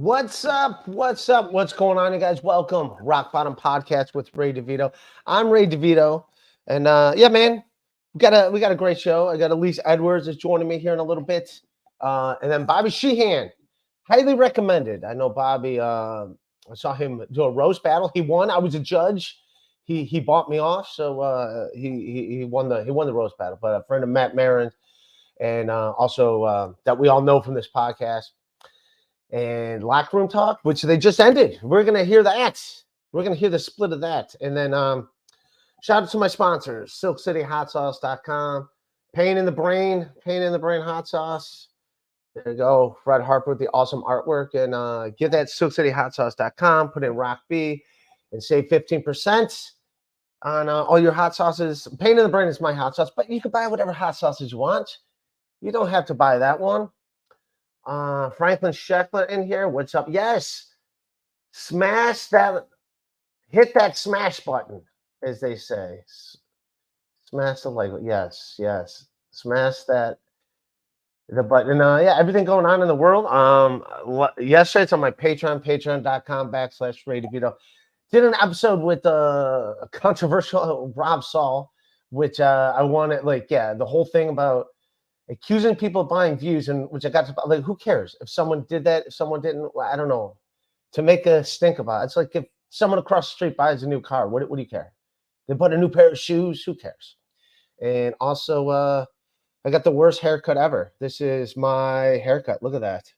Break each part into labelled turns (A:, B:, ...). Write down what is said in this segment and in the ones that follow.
A: What's up? What's up? What's going on, you guys? Welcome, Rock Bottom Podcast with Ray DeVito. I'm Ray DeVito, and yeah, man, we got a great show. I got Elise Edwards is joining me here in a little bit, and then Bobby Sheehan, highly recommended. I know Bobby. I saw him do a roast battle. He won. I was a judge. He bought me off, so he won the roast battle. But a friend of Matt Marin, and also that we all know from this podcast. And Locker Room Talk, which they just ended. We're going to hear that. We're going to hear the split of that. And then shout out to my sponsors, SilkCityHotSauce.com, Pain in the Brain Hot Sauce. There you go. Fred Harper with the awesome artwork. And get that SilkCityHotSauce.com, put in Rock B, and save 15% on all your hot sauces. Pain in the Brain is my hot sauce, but you can buy whatever hot sauces you want. You don't have to buy that one. Franklin Sheckler in here. What's up? Yes. Smash that. Hit that smash button, as they say. Smash the like. Yes. Smash that. The button. Yeah, everything going on in the world. Yesterday it's on my Patreon, patreon.com/Ray DeVito. Did an episode with a controversial Rob Saul, which I wanted, the whole thing about accusing people of buying views, and which I got to, like, who cares if someone did that, if someone didn't, I don't know, to make a stink about it. It's like if someone across the street buys a new car, what do you care? They bought a new pair of shoes, who cares? And also, I got the worst haircut ever. This is my haircut. Look at that.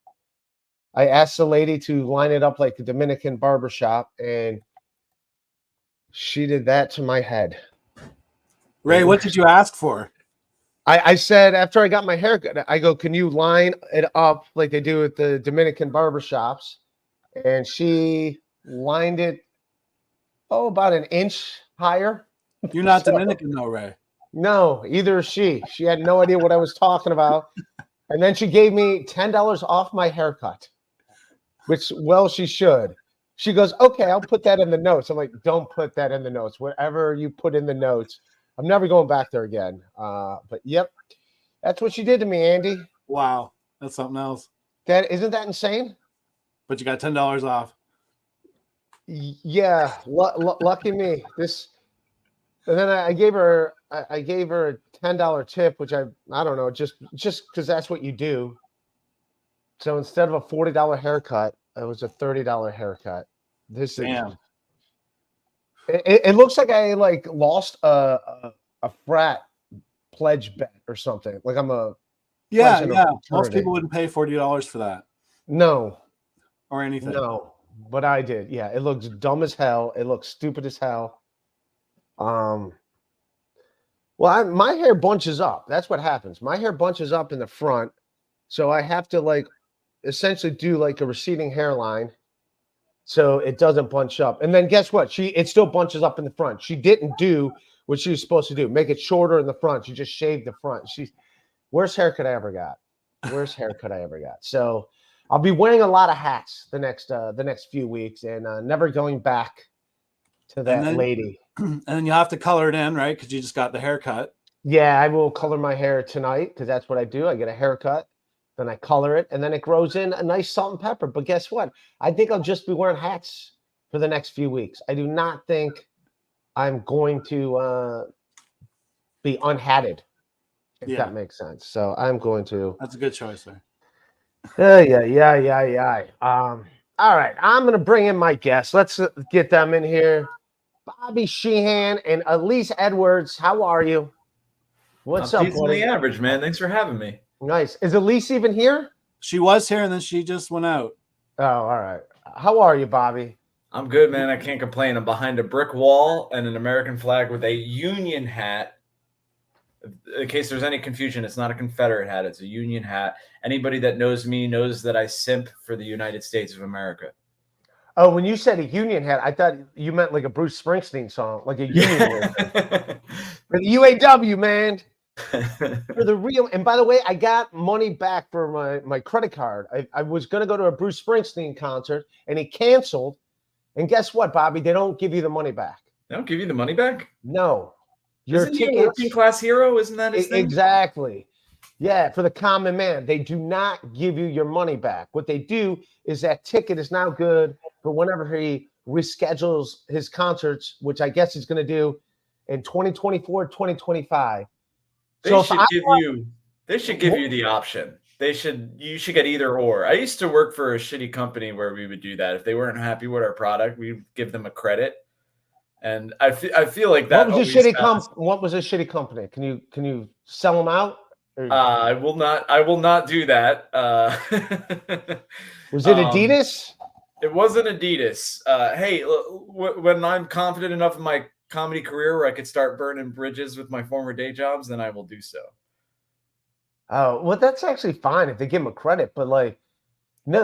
A: I asked the lady to line it up like a Dominican barbershop, and she did that to my head.
B: Ray, what did you ask for?
A: I said, after I got my haircut, I go, can you line it up like they do at the Dominican barbershops? And she lined it, about an inch higher.
B: You're not Dominican though, Ray.
A: No, either is she. She had no idea what I was talking about. And then she gave me $10 off my haircut, which, well, she should. She goes, okay, I'll put that in the notes. I'm like, don't put that in the notes. Whatever you put in the notes, I'm never going back there again. But yep, that's what she did to me, Andy.
B: Wow, that's something else.
A: Isn't that insane?
B: But you got $10 off.
A: Yeah, lucky me. And then I gave her a $10 tip, which I don't know, just because that's what you do. So instead of a $40 haircut, it was a $30 haircut.
B: Damn.
A: It looks like I lost a frat pledge bet or something. Like I'm a
B: yeah. Most people wouldn't pay $40 for that.
A: No,
B: or anything.
A: No, but I did. Yeah, it looks dumb as hell. It looks stupid as hell. Well, my hair bunches up. That's what happens. My hair bunches up in the front, so I have to essentially do a receding hairline. So it doesn't bunch up. And then guess what? It still bunches up in the front. She didn't do what she was supposed to do. Make it shorter in the front. She just shaved the front. Worst haircut I ever got. So I'll be wearing a lot of hats the next few weeks, and never going back to that lady.
B: And then you have to color it in, right? Because you just got the haircut.
A: Yeah, I will color my hair tonight because that's what I do. I get a haircut. Then I color it, and then it grows in a nice salt and pepper. But guess what? I think I'll just be wearing hats for the next few weeks. I do not think I'm going to be unhatted, if that makes sense. So I'm going to.
B: That's a good choice, sir.
A: Yeah. All right, I'm going to bring in my guests. Let's get them in here. Bobby Sheehan and Elise Edwards. How are you? What's up,
C: buddy? Average, man. Thanks for having me.
A: Nice. Is Elise even here?
B: She was here, and then she just went out.
A: Oh, all right. How are you, Bobby?
C: I'm good, man. I can't complain. I'm behind a brick wall and an American flag with a Union hat. In case there's any confusion, it's not a Confederate hat. It's a Union hat. Anybody that knows me knows that I simp for the United States of America.
A: Oh, when you said a Union hat, I thought you meant like a Bruce Springsteen song, like a Union. For the UAW, man. For the real, and by the way, I got money back for my credit card. I was going to go to a Bruce Springsteen concert, and he canceled. And guess what, Bobby? They don't give you the money back.
C: They don't give you the money back?
A: No.
C: Isn't he a working class hero? Isn't that his thing?
A: Exactly. Yeah, for the common man, they do not give you your money back. What they do is that ticket is now good for whenever he reschedules his concerts, which I guess he's going to do in 2024, 2025.
C: They
A: So if
C: should
A: I
C: give you they should give you the option. You should get either or. I used to work for a shitty company where we would do that. If they weren't happy with our product, we'd give them a credit. And I feel like that always has.
A: What was a shitty company? Can you sell them out? Or
C: I will not do that.
A: was it Adidas?
C: It wasn't Adidas. Hey, when I'm confident enough in my comedy career where I could start burning bridges with my former day jobs, then I will do so.
A: Oh, well, that's actually fine if they give them a credit, but like, no,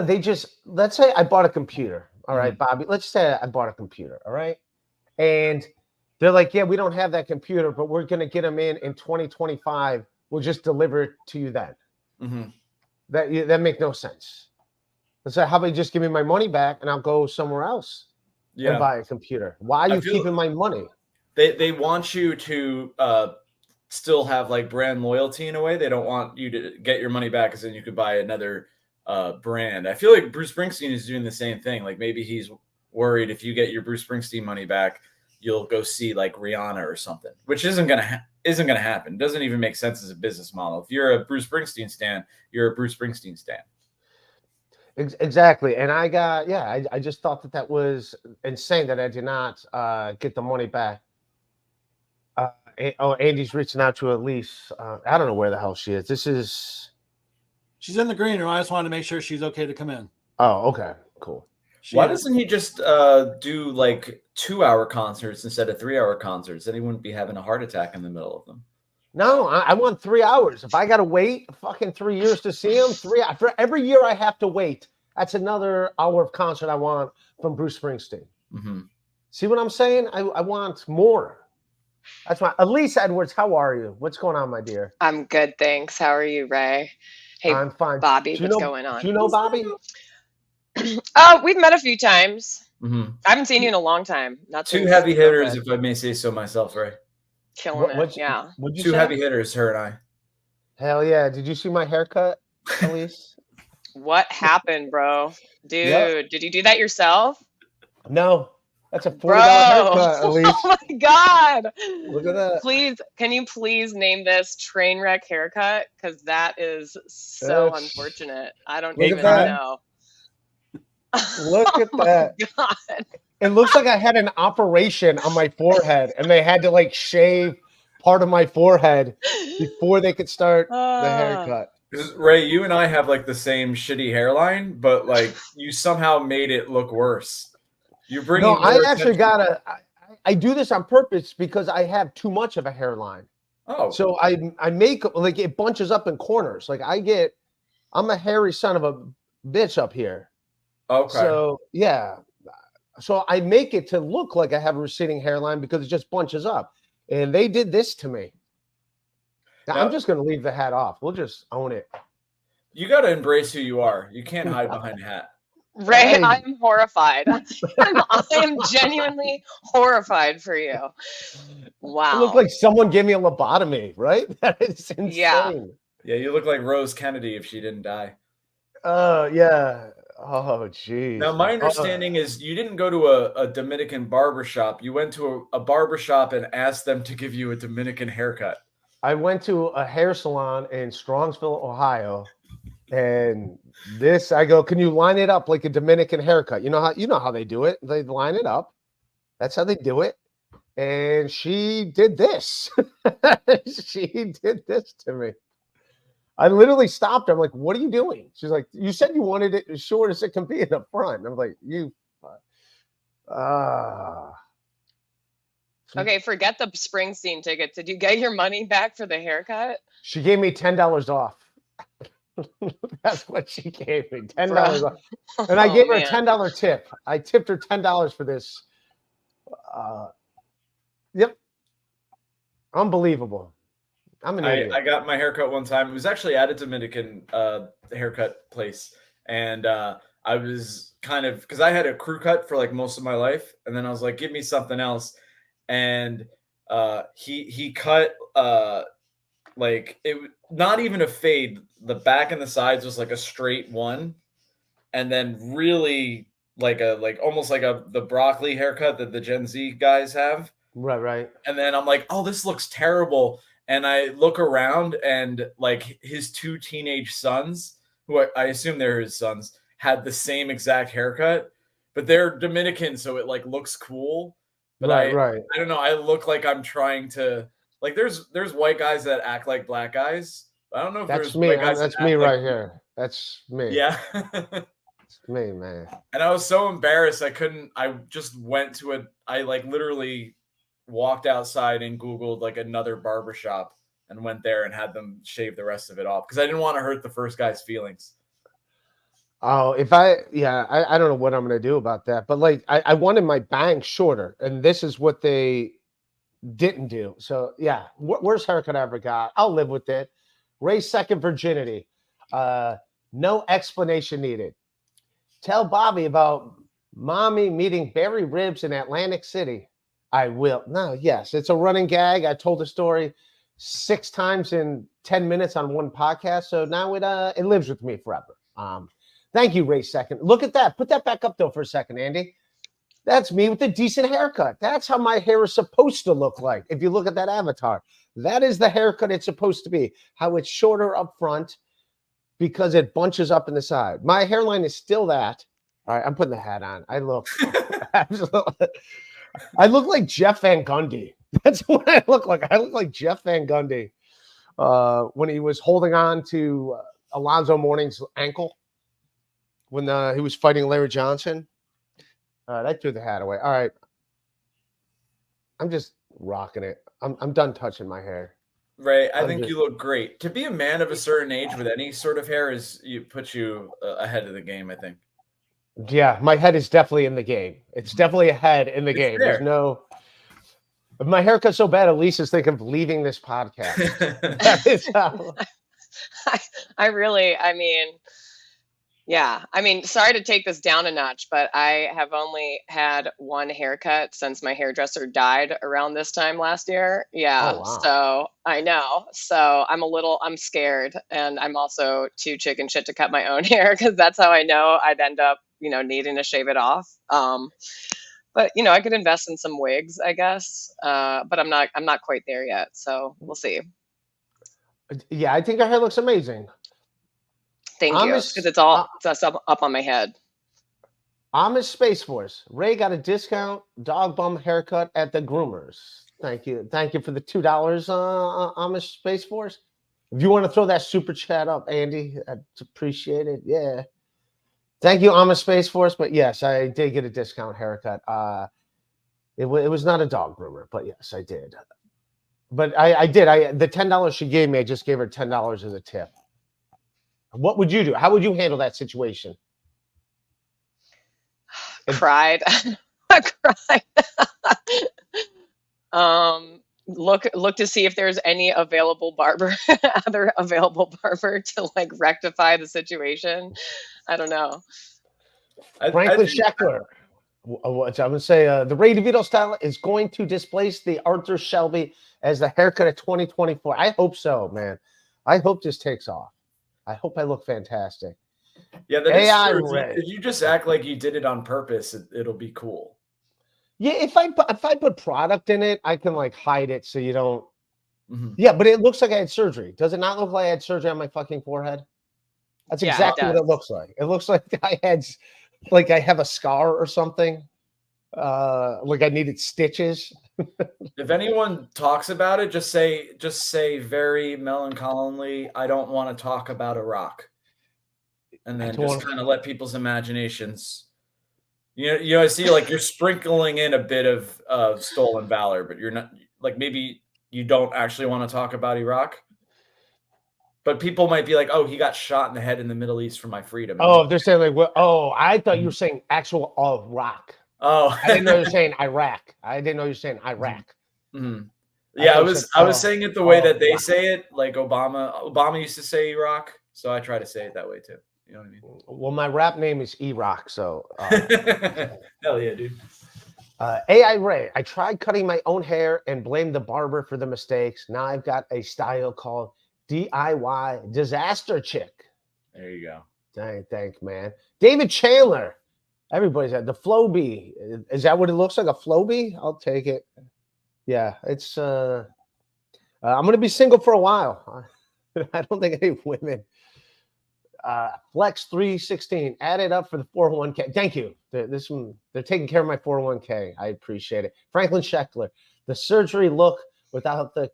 A: let's say I bought a computer. All right, Bobby, let's say I bought a computer. All right. And they're like, yeah, we don't have that computer, but we're going to get them in 2025. We'll just deliver it to you then. That make no sense. So how about you just give me my money back and I'll go somewhere else and buy a computer? Why are you keeping my money?
C: They want you to still have like brand loyalty in a way. They don't want you to get your money back because then you could buy another brand. I feel like Bruce Springsteen is doing the same thing. Like maybe he's worried if you get your Bruce Springsteen money back, you'll go see like Rihanna or something, which isn't gonna happen. It doesn't even make sense as a business model. If you're a Bruce Springsteen stan, you're a Bruce Springsteen stan.
A: Exactly. And I just thought that was insane that I did not get the money back. Andy's reaching out to Elise. I don't know where the hell she is.
B: She's in the green room. I just wanted to make sure she's okay to come in.
A: Oh, okay, cool.
C: Why doesn't he just do like 2-hour concerts instead of 3-hour concerts? Then he wouldn't be having a heart attack in the middle of them.
A: No, I want 3 hours. If I got to wait fucking 3 years to see him, for every year I have to wait, that's another hour of concert I want from Bruce Springsteen. See what I'm saying? I want more. That's why. Elise Edwards, how are you? What's going on, my dear?
D: I'm good, thanks. How are you, Ray? Hey,
A: I'm fine.
D: Bobby, what's going on?
A: Do you know Bobby?
D: We've met a few times. I haven't seen you in a long time. Not
C: two heavy hitters, if I may say so myself, Ray.
D: Killing it, yeah.
C: Two heavy hitters, her and I.
A: Hell yeah. Did you see my haircut, Elise?
D: What happened, bro? Dude, did you do that yourself?
A: No. That's a $40 haircut, Elise.
D: Oh my God.
A: Look at that.
D: Please, can you please name this train wreck haircut? Because that is so unfortunate. I don't even know.
A: Look at that.
D: God.
A: It looks like I had an operation on my forehead and they had to like shave part of my forehead before they could start the haircut.
C: Ray, you and I have like the same shitty hairline, but like you somehow made it look worse. You're bringing.
A: No, I actually I do this on purpose because I have too much of a hairline.
C: Oh.
A: So I make like it bunches up in corners. Like I'm a hairy son of a bitch up here.
C: Okay.
A: So yeah. So I make it to look like I have a receding hairline because it just bunches up. And they did this to me. Now, I'm just going to leave the hat off. We'll just own it.
C: You got to embrace who you are. You can't hide behind a hat.
D: Ray, I'm horrified. I am genuinely horrified for you. Wow.
A: It looked like someone gave me a lobotomy, right? That is insane.
C: Yeah, you look like Rose Kennedy if she didn't die.
A: Yeah. Oh, geez.
C: Now, my understanding is you didn't go to a Dominican barbershop. You went to a barbershop and asked them to give you a Dominican haircut.
A: I went to a hair salon in Strongsville, Ohio, and I go, can you line it up like a Dominican haircut? You know how they do it. They line it up. That's how they do it. And she did this. She did this to me. I literally stopped her. I'm like, what are you doing? She's like, you said you wanted it as short as it can be in the front. And I'm like,
D: Okay, forget the Springsteen tickets. Did you get your money back for the haircut?
A: She gave me $10 off. That's what she gave me, $10 off. And I gave her a $10 tip. I tipped her $10 for this. Yep. Unbelievable. I'm an idiot.
C: I got my haircut one time. It was actually at a Dominican haircut place. And I was kind of, because I had a crew cut for like most of my life. And then I was like, give me something else. And he cut like it, not even a fade. The back and the sides was like a straight one, and then really like almost like the broccoli haircut that the Gen Z guys have.
A: Right.
C: And then I'm like, oh, this looks terrible. And I look around, and like his 2 teenage sons, who I assume they're his sons, had the same exact haircut, but they're Dominican, so it like looks cool. But
A: Right.
C: I don't know. I look like I'm trying to like. There's white guys that act like black guys. I don't know if
A: That's
C: there's
A: me.
C: white guys.
A: That's
C: that
A: me
C: act
A: right
C: like,
A: here. That's me.
C: yeah.
A: It's me, man.
C: And I was so embarrassed. I just went to I like literally walked outside and Googled like another barbershop and went there and had them shave the rest of it off because I didn't want to hurt the first guy's feelings.
A: Oh, I don't know what I'm gonna do about that, but like I wanted my bangs shorter, and this is what they didn't do. So yeah, worst haircut I ever got. I'll live with it. Ray's second virginity. No explanation needed. Tell Bobby about mommy meeting Barry Ribs in Atlantic City. I will. No, yes, it's a running gag. I told the story 6 times in 10 minutes on one podcast, so now it lives with me forever. Thank you, Ray Second. Look at that. Put that back up though for a second, Andy. That's me with a decent haircut. That's how my hair is supposed to look like. If you look at that avatar, that is the haircut it's supposed to be. How it's shorter up front because it bunches up in the side. My hairline is still that. All right, I'm putting the hat on. I look I look like Jeff Van Gundy. That's what I look like. I look like Jeff Van Gundy when he was holding on to Alonzo Mourning's ankle when he was fighting Larry Johnson. All right, I threw the hat away. All right. I'm just rocking it. I'm done touching my hair.
C: Right. I think you look great. To be a man of a certain age with any sort of hair puts you ahead of the game, I think.
A: Yeah, my head is definitely in the game. It's definitely ahead in the game.
C: There.
A: There's no. If my haircut's so bad, Elise is thinking of leaving this podcast. That is how...
D: I mean, sorry to take this down a notch, but I have only had one haircut since my hairdresser died around this time last year. Yeah.
A: Oh, wow.
D: So I know. So I'm scared. And I'm also too chicken shit to cut my own hair because that's how I know I'd end up, needing to shave it off. But I could invest in some wigs, I guess. But I'm not quite there yet. So we'll see.
A: Yeah, I think her hair looks amazing.
D: Thank you, because it's all up on my head.
A: Amish Space Force. Ray got a discount dog bum haircut at the groomers. Thank you for the $2, Amish Space Force. If you want to throw that super chat up, Andy, I'd appreciate it. Yeah. Thank you, Amish Space Force. But yes, I did get a discount haircut. It was not a dog groomer, but yes, I did. But I did. The $10 she gave me, I just gave her $10 as a tip. What would you do? How would you handle that situation?
D: Cried. Look to see if there's any other available barber to like rectify the situation. I don't know.
A: Franklin Scheckler. I'm going to say the Ray DeVito style is going to displace the Arthur Shelby as the haircut of 2024. I hope so, man. I hope this takes off. I hope I look fantastic.
C: Yeah, that is true. If you just act like you did it on purpose, it'll be cool.
A: Yeah, if I put product in it, I can like hide it so you don't.
C: Mm-hmm.
A: Yeah, but it looks like I had surgery. Does it not look like I had surgery on my fucking forehead? That's exactly what it looks like. It looks like I have a scar or something. Like I needed stitches.
C: If anyone talks about it, just say very melancholily, I don't want to talk about Iraq. And then just kind of let people's imaginations. I see like you're sprinkling in a bit of stolen valor, but you're not like maybe you don't actually want to talk about Iraq. But people might be like, oh, he got shot in the head in the Middle East for my freedom.
A: Oh, they're saying like, well, I thought you were saying actual Iraq.
C: Oh,
A: I didn't know you were saying Iraq. I didn't know you were saying Iraq.
C: Mm-hmm. Yeah, I was saying it the way that they say it, like Obama. Obama used to say Iraq, so I try to say it that way too. You know what I mean?
A: Well, my rap name is Iraq, so
C: hell yeah, dude.
A: AI Ray, I tried cutting my own hair and blamed the barber for the mistakes. Now I've got a style called DIY Disaster Chick.
C: There you go.
A: Thank, man. David Chandler. Everybody's at the Flowbee. Is that what it looks like? A Flowbee? I'll take it. Yeah, it's. I'm gonna be single for a while. I don't think any women. Flex 316. Add it up for the 401k. Thank you. They're taking care of my 401k. I appreciate it. Franklin Scheckler. The surgery look without the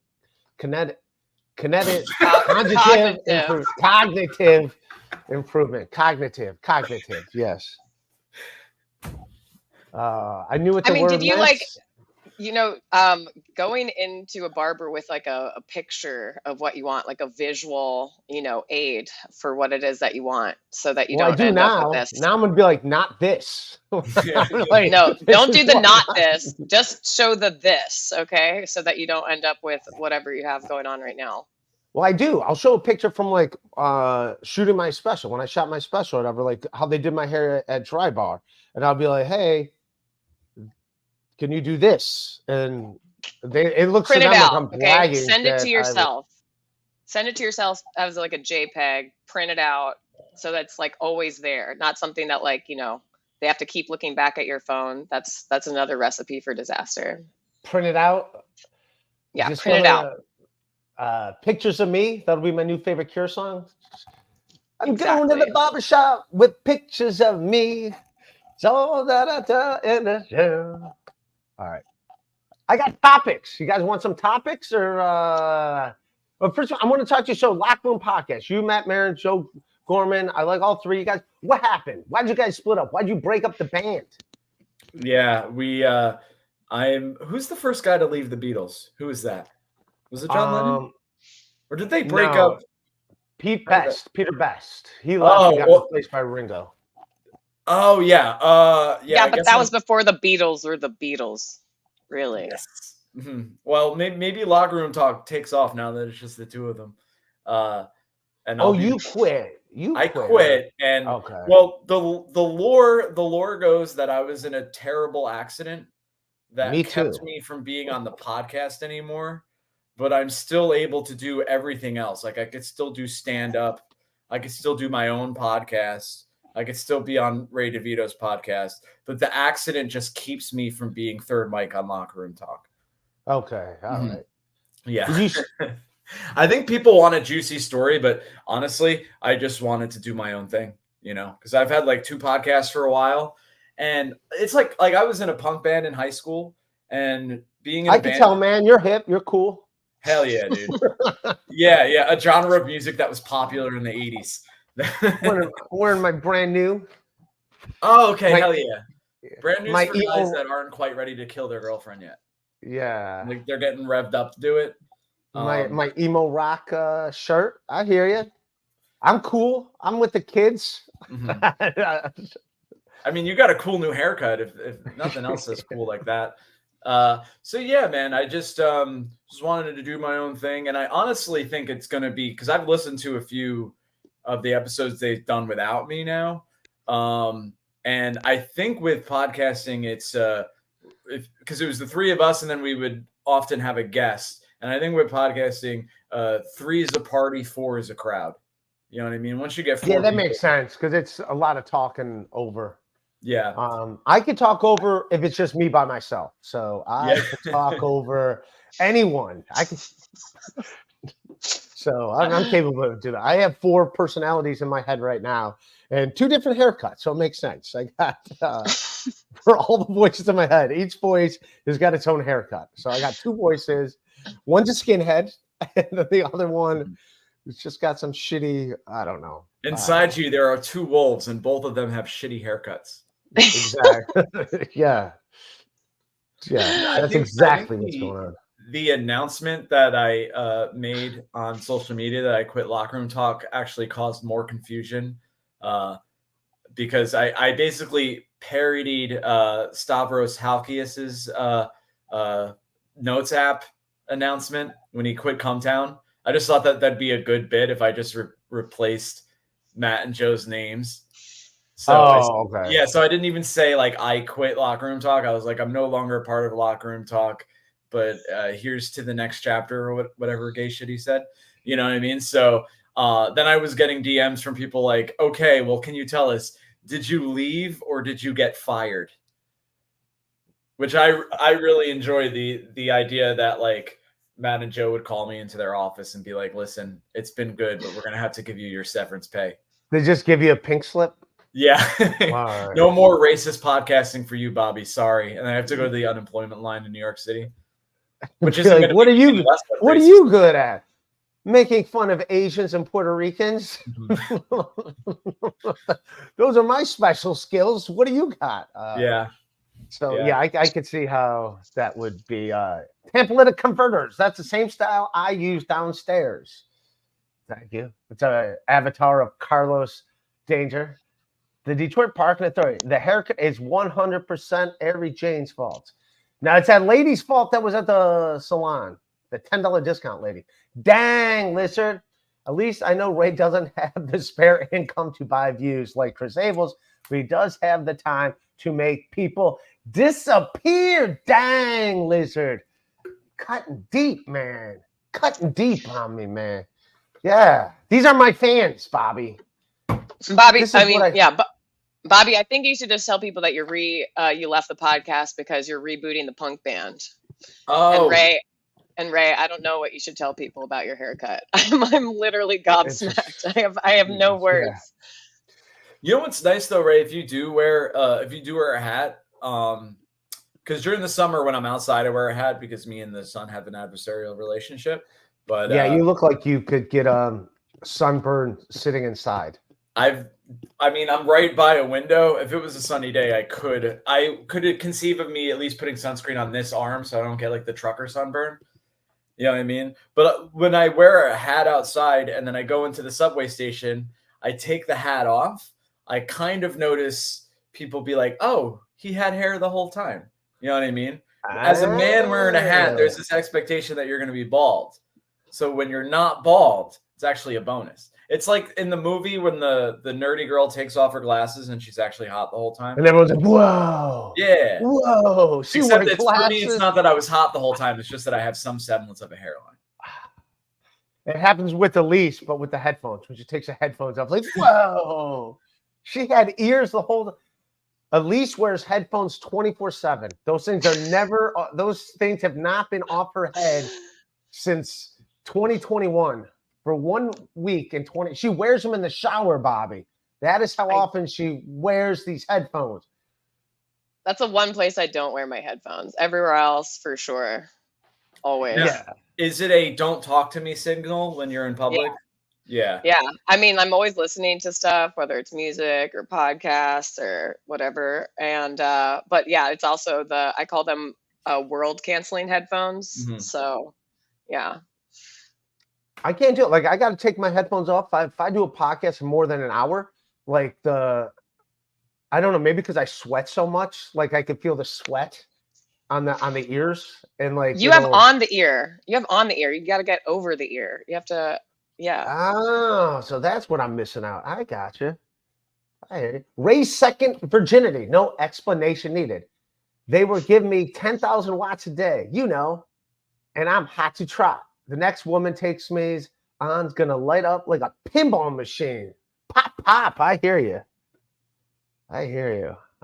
A: cognitive improvement. Cognitive. Yes. I knew what the word
D: did you
A: meant.
D: going into a barber with like a picture of what you want, like a visual, aid for what it is that you want, so that you
A: Well, I
D: don't
A: do
D: end
A: now.
D: up with this.
A: Now I'm gonna be like, not this. Like,
D: No,
A: this
D: don't
A: is
D: do the
A: what
D: not
A: I
D: this. Just show the this, okay? So that you don't end up with whatever you have going on right now.
A: Well, I do. I'll show a picture from like shooting my special, when I shot my special, or whatever, like how they did my hair at Dry Bar, and I'll be like, hey, can you do this? And it looks
D: Print
A: to
D: it
A: them like
D: out,
A: I'm
D: okay?
A: bragging.
D: Send it to
A: that
D: yourself. Send it to yourself as like a JPEG. Print it out so that's like always there, not something that they have to keep looking back at your phone. That's another recipe for disaster.
A: Print it out.
D: Yeah,
A: Just
D: print it out.
A: Pictures of me. That'll be my new favorite Cure song. I'm going to
D: Exactly.
A: the barbershop with pictures of me. So in the show. All right. I got topics. You guys want some topics or well, first of all, I want to talk to you. So Locker Room Podcast. You, Matt Marin, Joe Gorman. I like all three of you guys. What happened? Why'd you guys split up? Why'd you break up the band?
C: Yeah, who's the first guy to leave the Beatles? Who was that? Was it John Lennon? Or did they break up?
A: Peter Best. He left and got replaced by Ringo.
C: Oh yeah.
D: Yeah, but that was before the Beatles were the Beatles. Really?
C: Yes. Mm-hmm. Well, maybe Locker Room Talk takes off now that it's just the two of them.
A: You quit.
C: I quit, and
A: okay.
C: Well, the lore goes that I was in a terrible accident that kept me from being on the podcast anymore. But I'm still able to do everything else. Like I could still do stand up. I could still do my own podcast. I could still be on Ray DeVito's podcast. But the accident just keeps me from being third mic on Locker Room Talk.
A: Okay. All right.
C: Yeah. I think people want a juicy story, but honestly, I just wanted to do my own thing, because I've had like 2 podcasts for a while. And it's like I was in a punk band in high school, and being in
A: I can tell, man, you're hip, you're cool.
C: Hell yeah, dude. yeah. A genre of music that was popular in the 80s.
A: Wearing my brand new.
C: Oh, okay. Hell yeah. Brand new for
A: emo,
C: guys that aren't quite ready to kill their girlfriend yet.
A: Yeah.
C: Like they're getting revved up to do it.
A: My emo rock shirt. I hear you. I'm cool. I'm with the kids.
C: Mm-hmm. I mean, you got a cool new haircut. If nothing else is cool like that. So yeah, man, I just wanted to do my own thing. And I honestly think it's going to be, because I've listened to a few of the episodes they've done without me now. And I think with podcasting, it's because it was the 3 of us and then we would often have a guest. And I think with podcasting, 3 is a party, 4 is a crowd. You know what I mean? Once you get 4
A: that makes sense, because it's a lot of talking over.
C: Yeah.
A: I could talk over if it's just me by myself. So I could talk over anyone. I can. So I'm capable of doing that. I have 4 personalities in my head right now and 2 different haircuts. So it makes sense. I got for all the voices in my head, each voice has got its own haircut. So I got 2 voices. One's a skinhead, and the other one has just got some shitty, I don't know.
C: Inside you, there are 2 wolves, and both of them have shitty haircuts.
A: Exactly. Yeah. That's exactly what's going on.
C: The announcement that I made on social media that I quit Locker Room Talk actually caused more confusion because I basically parodied Stavros Halkias's Notes app announcement when he quit Cumtown. I just thought that that'd be a good bit if I just replaced Matt and Joe's names. So
A: okay.
C: yeah, so I didn't even say like I quit locker room talk. I was like, I'm no longer a part of locker room talk, but here's to the next chapter or whatever gay shit he said. You know what I mean? So then I was getting DMs from people like, okay, well, can you tell us, did you leave or did you get fired? Which I really enjoy the idea that like Matt and Joe would call me into their office and be like, listen, it's been good, but we're going to have to give you your severance pay.
A: They just give you a pink slip?
C: Yeah.
A: Wow.
C: No more racist podcasting for you, Bobby. Sorry. And I have to go to the unemployment line in New York City. Which is
A: like, what are you good at? Making fun of Asians and Puerto Ricans? Those are my special skills. What do you got? So yeah, I could see how that would be. Templated converters. That's the same style I use downstairs. Thank you. It's an avatar of Carlos Danger. The Detroit Parking Authority. The haircut is 100% Ari Jane's fault. Now, it's that lady's fault that was at the salon. The $10 discount lady. Dang, Lizard. At least I know Ray doesn't have the spare income to buy views like Chris Abels, but he does have the time to make people disappear. Dang, Lizard. Cutting deep, man. Cutting deep on me, man. Yeah. These are my fans, Bobby.
D: Bobby, Bobby, I think you should just tell people that you left the podcast because you're rebooting the punk band.
C: Oh.
D: And Ray, I don't know what you should tell people about your haircut. I'm literally gobsmacked. I have no words.
C: Yeah. You know what's nice though, Ray? If you do wear a hat, because during the summer when I'm outside, I wear a hat because me and the sun have an adversarial relationship. But
A: yeah, you look like you could get sunburn sitting inside.
C: I'm right by a window. If it was a sunny day, I could conceive of me at least putting sunscreen on this arm so I don't get like the trucker sunburn. You know what I mean? But when I wear a hat outside and then I go into the subway station, I take the hat off. I kind of notice people be like, oh, he had hair the whole time. You know what I mean? As a man wearing a hat, there's this expectation that you're going to be bald. So when you're not bald, it's actually a bonus. It's like in the movie when the nerdy girl takes off her glasses and she's actually hot the whole time.
A: And everyone's like, whoa.
C: Yeah.
A: Whoa.
C: Except for me, it's not that I was hot the whole time. It's just that I have some semblance of a hairline.
A: It happens with Elise, but with the headphones. When she takes the headphones off, like, whoa. She had ears the whole time. Elise wears headphones 24/7. Those things have not been off her head since 2021. For 1 week in 20, she wears them in the shower, Bobby. That is how often she wears these headphones.
D: That's the one place I don't wear my headphones. Everywhere else, for sure. Always.
A: Yeah.
C: Is it a don't talk to me signal when you're in public? Yeah.
D: Yeah. I mean, I'm always listening to stuff, whether it's music or podcasts or whatever. And, but yeah, it's also I call them world canceling headphones. Mm-hmm. So, yeah.
A: I can't do it. Like, I got to take my headphones off. If I do a podcast for more than an hour, like I don't know, maybe because I sweat so much, like I could feel the sweat on the ears. And like,
D: you have on the ear. You got to get over the ear. You have to, yeah.
A: Oh, so that's what I'm missing out. I got you. I hear you. Ray's second virginity. No explanation needed. They were giving me 10,000 watts a day, and I'm hot to trot. The next woman takes me on's going to light up like a pinball machine. Pop, pop. I hear you.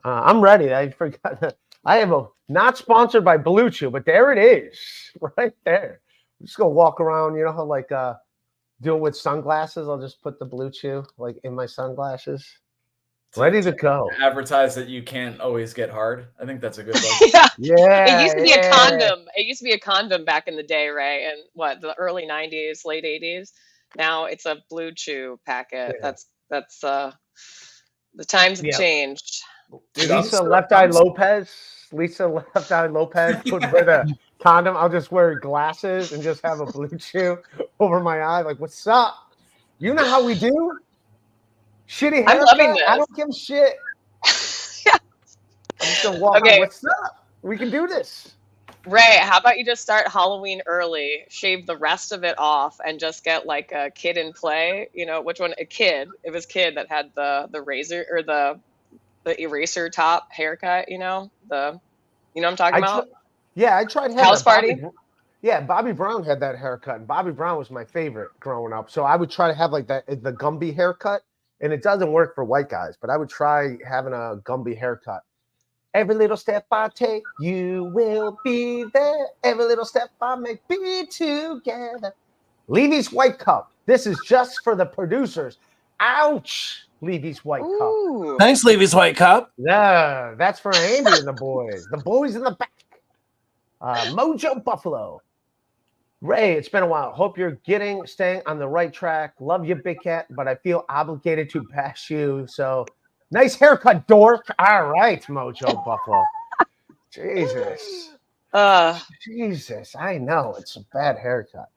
A: I'm ready. I forgot that. I have not sponsored by Blue Chew, but there it is right there. I'm just going to walk around, how like doing with sunglasses. I'll just put the Blue Chew like in my sunglasses. Ready to go.
C: Advertise that you can't always get hard. I think that's a good one.
D: Yeah. It used to be a condom. It used to be a condom back in the day, right? And the early 90s, late 80s. Now it's a Blue Chew packet. Yeah. That's the times have changed.
A: Dude, Lisa Left Eye Lopez put with a condom. I'll just wear glasses and just have a Blue Chew over my eye. Like, what's up? You know how we do? Shitty haircut.
D: I'm loving this.
A: I don't give a shit. Yeah. I'm just gonna walk. Okay. What's up? We can do this.
D: Ray, how about you just start Halloween early, shave the rest of it off, and just get like a kid in play? You know, which one? A kid. It was kid that had the razor or the eraser top haircut. You know what I'm talking about?
A: Yeah, I tried having
D: House
A: a Bobby.
D: party.
A: Yeah, Bobby Brown had that haircut, and Bobby Brown was my favorite growing up. So I would try to have like the Gumby haircut, and it doesn't work for white guys, but I would try having a Gumby haircut. Every little step I take, you will be there. Every little step I make, be together. Levy's White Cup. This is just for the producers. Ouch! Levy's White Cup.
D: Ooh.
B: Thanks, Levy's White Cup.
A: Yeah, that's for Andy and the boys. The boys in the back. Mojo Buffalo. Ray, it's been a while. Hope you're staying on the right track. Love you, Big Cat, but I feel obligated to bash you. So nice haircut, dork. All right, Mojo Buffalo. Jesus. Jesus, I know. It's a bad haircut.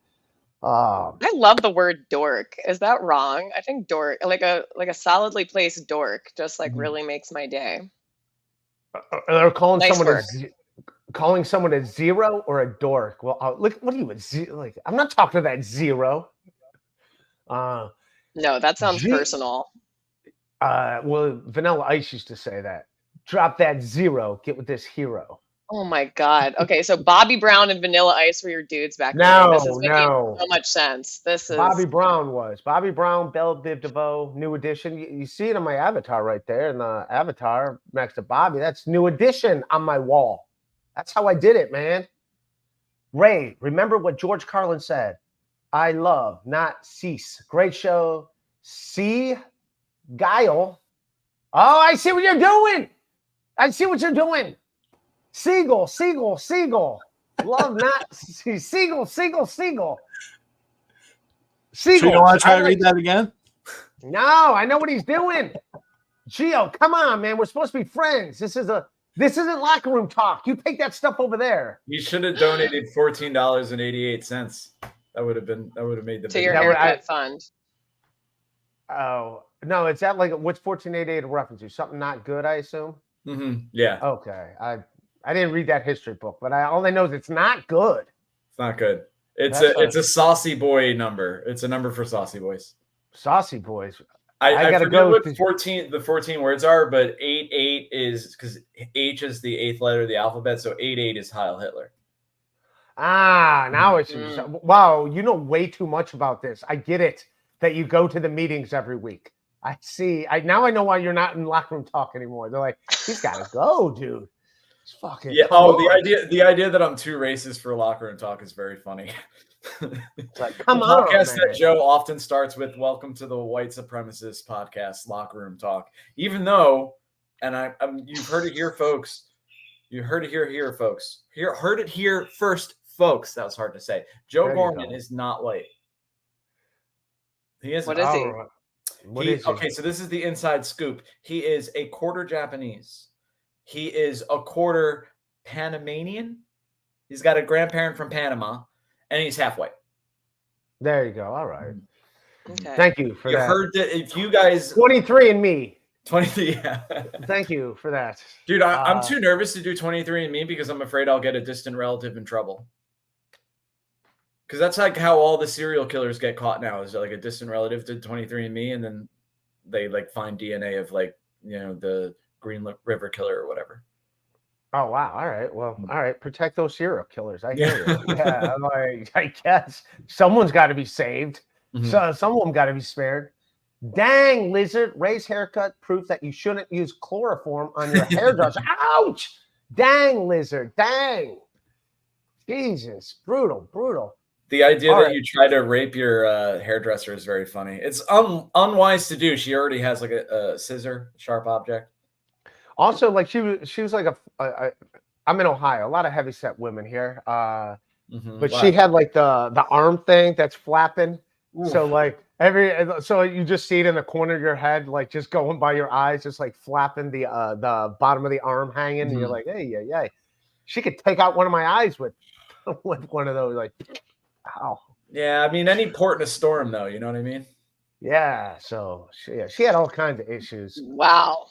D: I love the word dork. Is that wrong? I think dork, like a solidly placed dork, just like really makes my day.
A: They're calling
D: Nice
A: someone
D: work.
A: calling someone a zero or a dork. Well, look, what are you like? I'm not talking to that zero.
D: No, that sounds personal.
A: Well, Vanilla Ice used to say that. Drop that zero. Get with this hero.
D: Oh my God. Okay, so Bobby Brown and Vanilla Ice were your dudes back then.
A: No,
D: This is making
A: no.
D: so much sense. This is
A: Bobby Brown, Belle Biv DeVoe, New Edition. You see it on my avatar right there, in the avatar next to Bobby. That's New Edition on my wall. That's how I did it, man. Ray, remember what George Carlin said. I love, not cease. Great show. See, Guile. Oh, I see what you're doing. I see what you're doing. Seagull. Love, not see. Seagull.
B: So you don't want to try to read that again?
A: No, I know what he's doing. Gio, come on, man. We're supposed to be friends. This isn't locker room talk. You take that stuff over there.
C: You should have donated $14.88. That would have made the
D: to your haircut fund.
A: Oh no, it's that like what's 1488 a reference to? Something not good, I assume.
C: Mm-hmm. Yeah.
A: Okay, I didn't read that history book, but all I know is it's not good.
C: It's not good. It's a saucy boy number. It's a number for saucy boys.
A: Saucy boys.
C: I gotta go with 14. The 14 words are, but 88 is because H is the 8th letter of the alphabet, so 88 is Heil Hitler.
A: Now it's wow. You know way too much about this. I get it that you go to the meetings every week. I see. Now I know why you're not in locker room talk anymore. They're like, he's got to go, dude. It's fucking
C: the idea that I'm too racist for locker room talk is very funny.
A: Like, come on,
C: podcast
A: man.
C: that Joe often starts with "Welcome to the White Supremacist Podcast, Locker Room Talk." Even though, and you've heard it here, folks. You heard it here, folks. Heard it here first, folks. That was hard to say. Joe Gorman is not white. He is.
D: What is he?
A: What is he?
C: Okay, so this is the inside scoop. He is a quarter Japanese. He is a quarter Panamanian. He's got a grandparent from Panama, and he's half white.
A: There you go. All right.
D: Okay.
A: Thank you for that.
C: You heard that. If you guys
A: 23andMe.
C: 23, yeah.
A: Thank you for that,
C: dude. I'm too nervous to do 23andMe because I'm afraid I'll get a distant relative in trouble. Because that's like how all the serial killers get caught now. Is like a distant relative did 23andMe, and then they like find DNA of like the Green River Killer or whatever.
A: Oh wow! All right, well, all right. Protect those serial killers. I hear you. Yeah, I'm like, I guess someone's got to be saved.
C: Mm-hmm.
A: So someone got to be spared. Dang, Lizard, Ray's haircut proof that you shouldn't use chloroform on your hairdresser. Ouch! Dang, Lizard, dang. Jesus, brutal.
C: The idea that you try to rape your hairdresser is very funny. It's unwise to do. She already has like a scissor, sharp object.
A: Also, like she was like I'm in Ohio, a lot of heavyset women here. But she had like the arm thing that's flapping. Ooh. So like so you just see it in the corner of your head, like just going by your eyes, just like flapping the bottom of the arm hanging, and you're like, hey. She could take out one of my eyes with one of those, like, ow.
C: Yeah, I mean, any port in a storm, though. You know what I mean?
A: Yeah. So she had all kinds of issues.
D: Wow.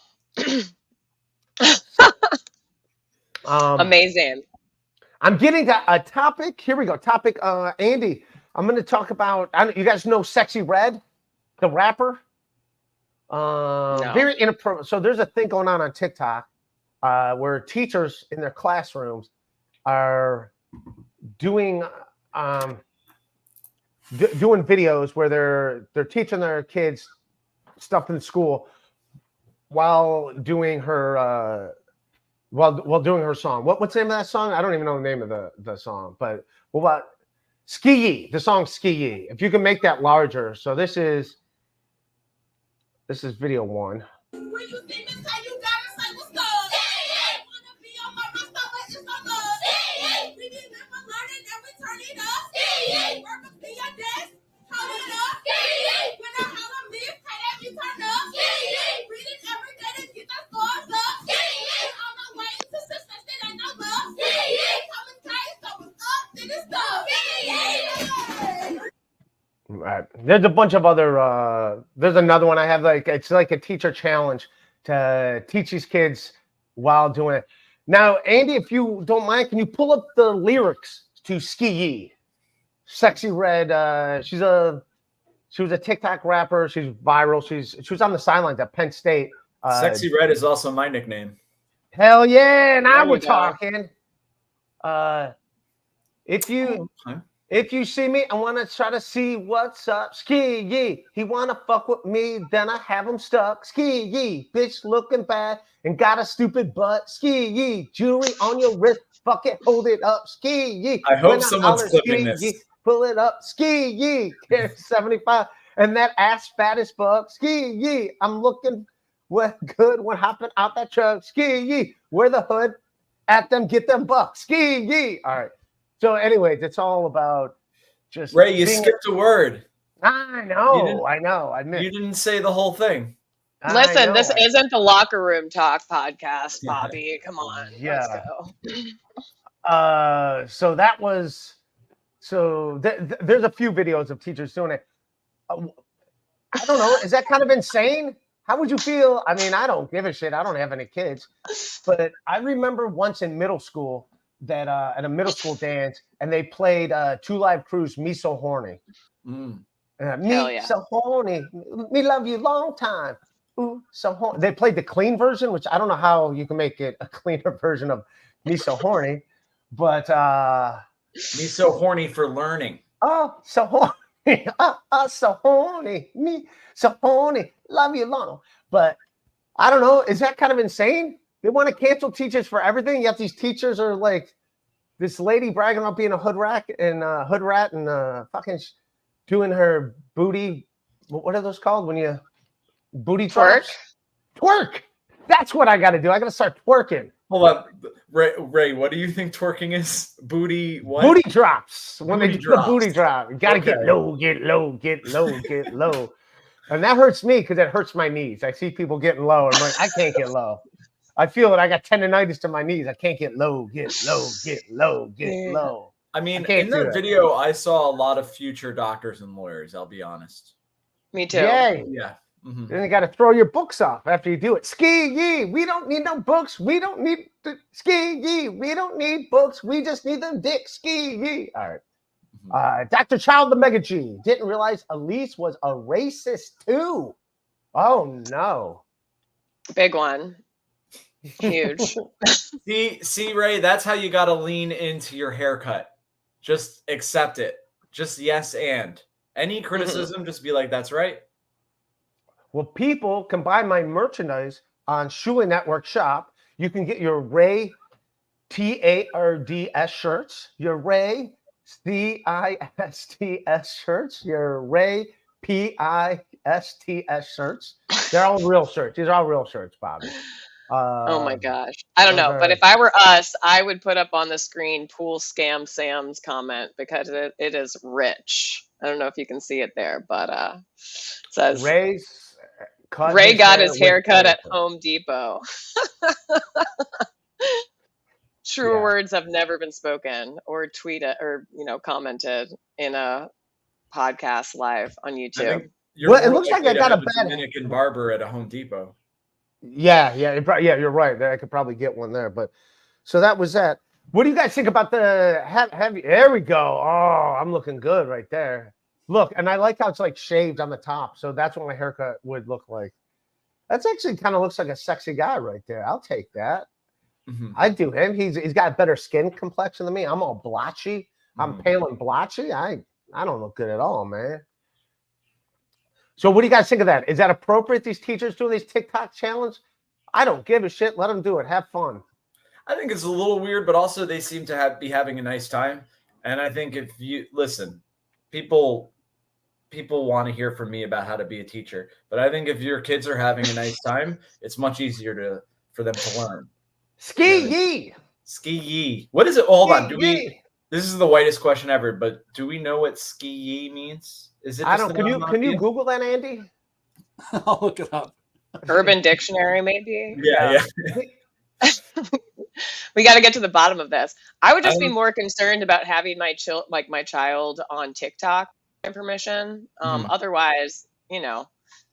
D: Amazing.
A: I'm getting to a topic. Here we go. Topic, Andy. I'm going to talk about. You guys know Sexy Red, the rapper.
D: No.
A: Very inappropriate. So there's a thing going on TikTok where teachers in their classrooms are doing doing videos where they're teaching their kids stuff in school while doing her while doing her song. What's the name of that song? I don't even know the name of the song, but what about SkeeYee? The song SkeeYee. If you can make that larger. So this is video 1. Right. There's a bunch of other there's another one I have, like it's like a teacher challenge to teach these kids while doing it. Now, Andy, if you don't mind, can you pull up the lyrics to SkeeYee? Sexy Red, she was a TikTok rapper, she's viral, she was on the sidelines at Penn State.
C: Sexy Red is also my nickname.
A: Hell yeah, now we're
D: go.
A: talking. If you see me, I want to try to see what's up. SkeeYee, he want to fuck with me, then I have him stuck. SkeeYee, bitch looking bad and got a stupid butt. SkeeYee, jewelry on your wrist, fuck it, hold it up. SkeeYee.
C: I hope someone's clipping this.
A: Pull it up. SkeeYee, 75, and that ass fat as fuck. SkeeYee, I'm looking good when hopping out that truck. SkeeYee, wear the hood at them, get them bucks. SkeeYee. All right. So, anyways, it's all about just
C: Ray. You skipped a word.
A: I know. I admit.
C: You didn't say the whole thing.
D: Listen, this isn't the locker room talk podcast, Bobby. Come on, let's
A: go. So that was. So there's a few videos of teachers doing it. I don't know. Is that kind of insane? How would you feel? I mean, I don't give a shit. I don't have any kids, but I remember once in middle school that at a middle school dance, and they played 2 Live Crew's "Me So Horny."
D: Hell
A: Me
D: yeah.
A: so horny, me love you long time. Ooh, so horny. They played the clean version, which I don't know how you can make it a cleaner version of "Me So Horny," but
C: Me so horny for learning.
A: oh, so horny, so horny, me so horny, love you long. But I don't know. Is that kind of insane? They want to cancel teachers for everything. Yet these teachers are like this lady bragging about being a hood rat and fucking doing her booty. What are those called when you booty
D: Twerk?
A: Twerk. That's what I got to do. I got to start twerking.
C: Hold on, Ray. What do you think twerking is? Booty what?
A: Booty drops. When
C: Booty
A: they do
C: drops.
A: the booty drop, you got to get low, get low, get low, get low. And that hurts me because it hurts my knees. I see people getting low. And I'm like, I can't get low. I feel it. I got tendonitis to my knees. I can't get low, get low, get low, get low.
C: I mean,
A: I
C: in that video, I saw a lot of future doctors and lawyers. I'll be honest.
D: Me too.
A: Yay.
C: Yeah. Mm-hmm.
A: Then you got to throw your books off after you do it. SkeeYee, we don't need no books. We don't need SkeeYee. We don't need books. We just need them dicks. SkeeYee. All right. Dr. Child the Mega G didn't realize Elise was a racist too. Oh no.
D: Big one. Huge.
C: See, Ray, that's how you got to lean into your haircut. Just accept it. Just yes and. Any criticism, just be like, that's right.
A: Well, people can buy my merchandise on Shula Network Shop. You can get your Ray TARDS shirts, your Ray CISTS shirts, your Ray PISTS shirts. They're all real shirts. These are all real shirts, Bobby.
D: Oh my gosh. I don't know. But if I were us, I would put up on the screen Pool Scam Sam's comment because it is rich. I don't know if you can see it there, but it says Ray got his haircut at Home Depot. True words have never been spoken or tweeted or commented in a podcast live on YouTube.
A: Well, it looks like I got a
C: Dominican barber at a Home Depot.
A: Yeah, you're right. I could probably get one there. But so that was that. What do you guys think about the heavy? There we go. Oh, I'm looking good right there. Look, and I like how it's like shaved on the top. So that's what my haircut would look like. That's actually kind of looks like a sexy guy right there. I'll take that.
C: Mhm.
A: I do him. He's got a better skin complexion than me. I'm all blotchy. I'm pale and blotchy. I don't look good at all, man. So what do you guys think of that? Is that appropriate? These teachers doing these TikTok challenge? I don't give a shit. Let them do it. Have fun.
C: I think it's a little weird, but also they seem to be having a nice time. And I think if you listen, people want to hear from me about how to be a teacher, but I think if your kids are having a nice time, it's much easier for them to learn.
A: SkeeYee.
C: SkeeYee. What is it? Hold on.
A: SkeeYee.
C: This is the whitest question ever, but do we know what SkeeYee means? Is it?
A: I don't. Can you Google that, Andy?
B: I'll look it up.
D: Urban Dictionary, maybe.
C: Yeah.
D: We got to get to the bottom of this. I would just be more concerned about having my child on TikTok permission. Otherwise,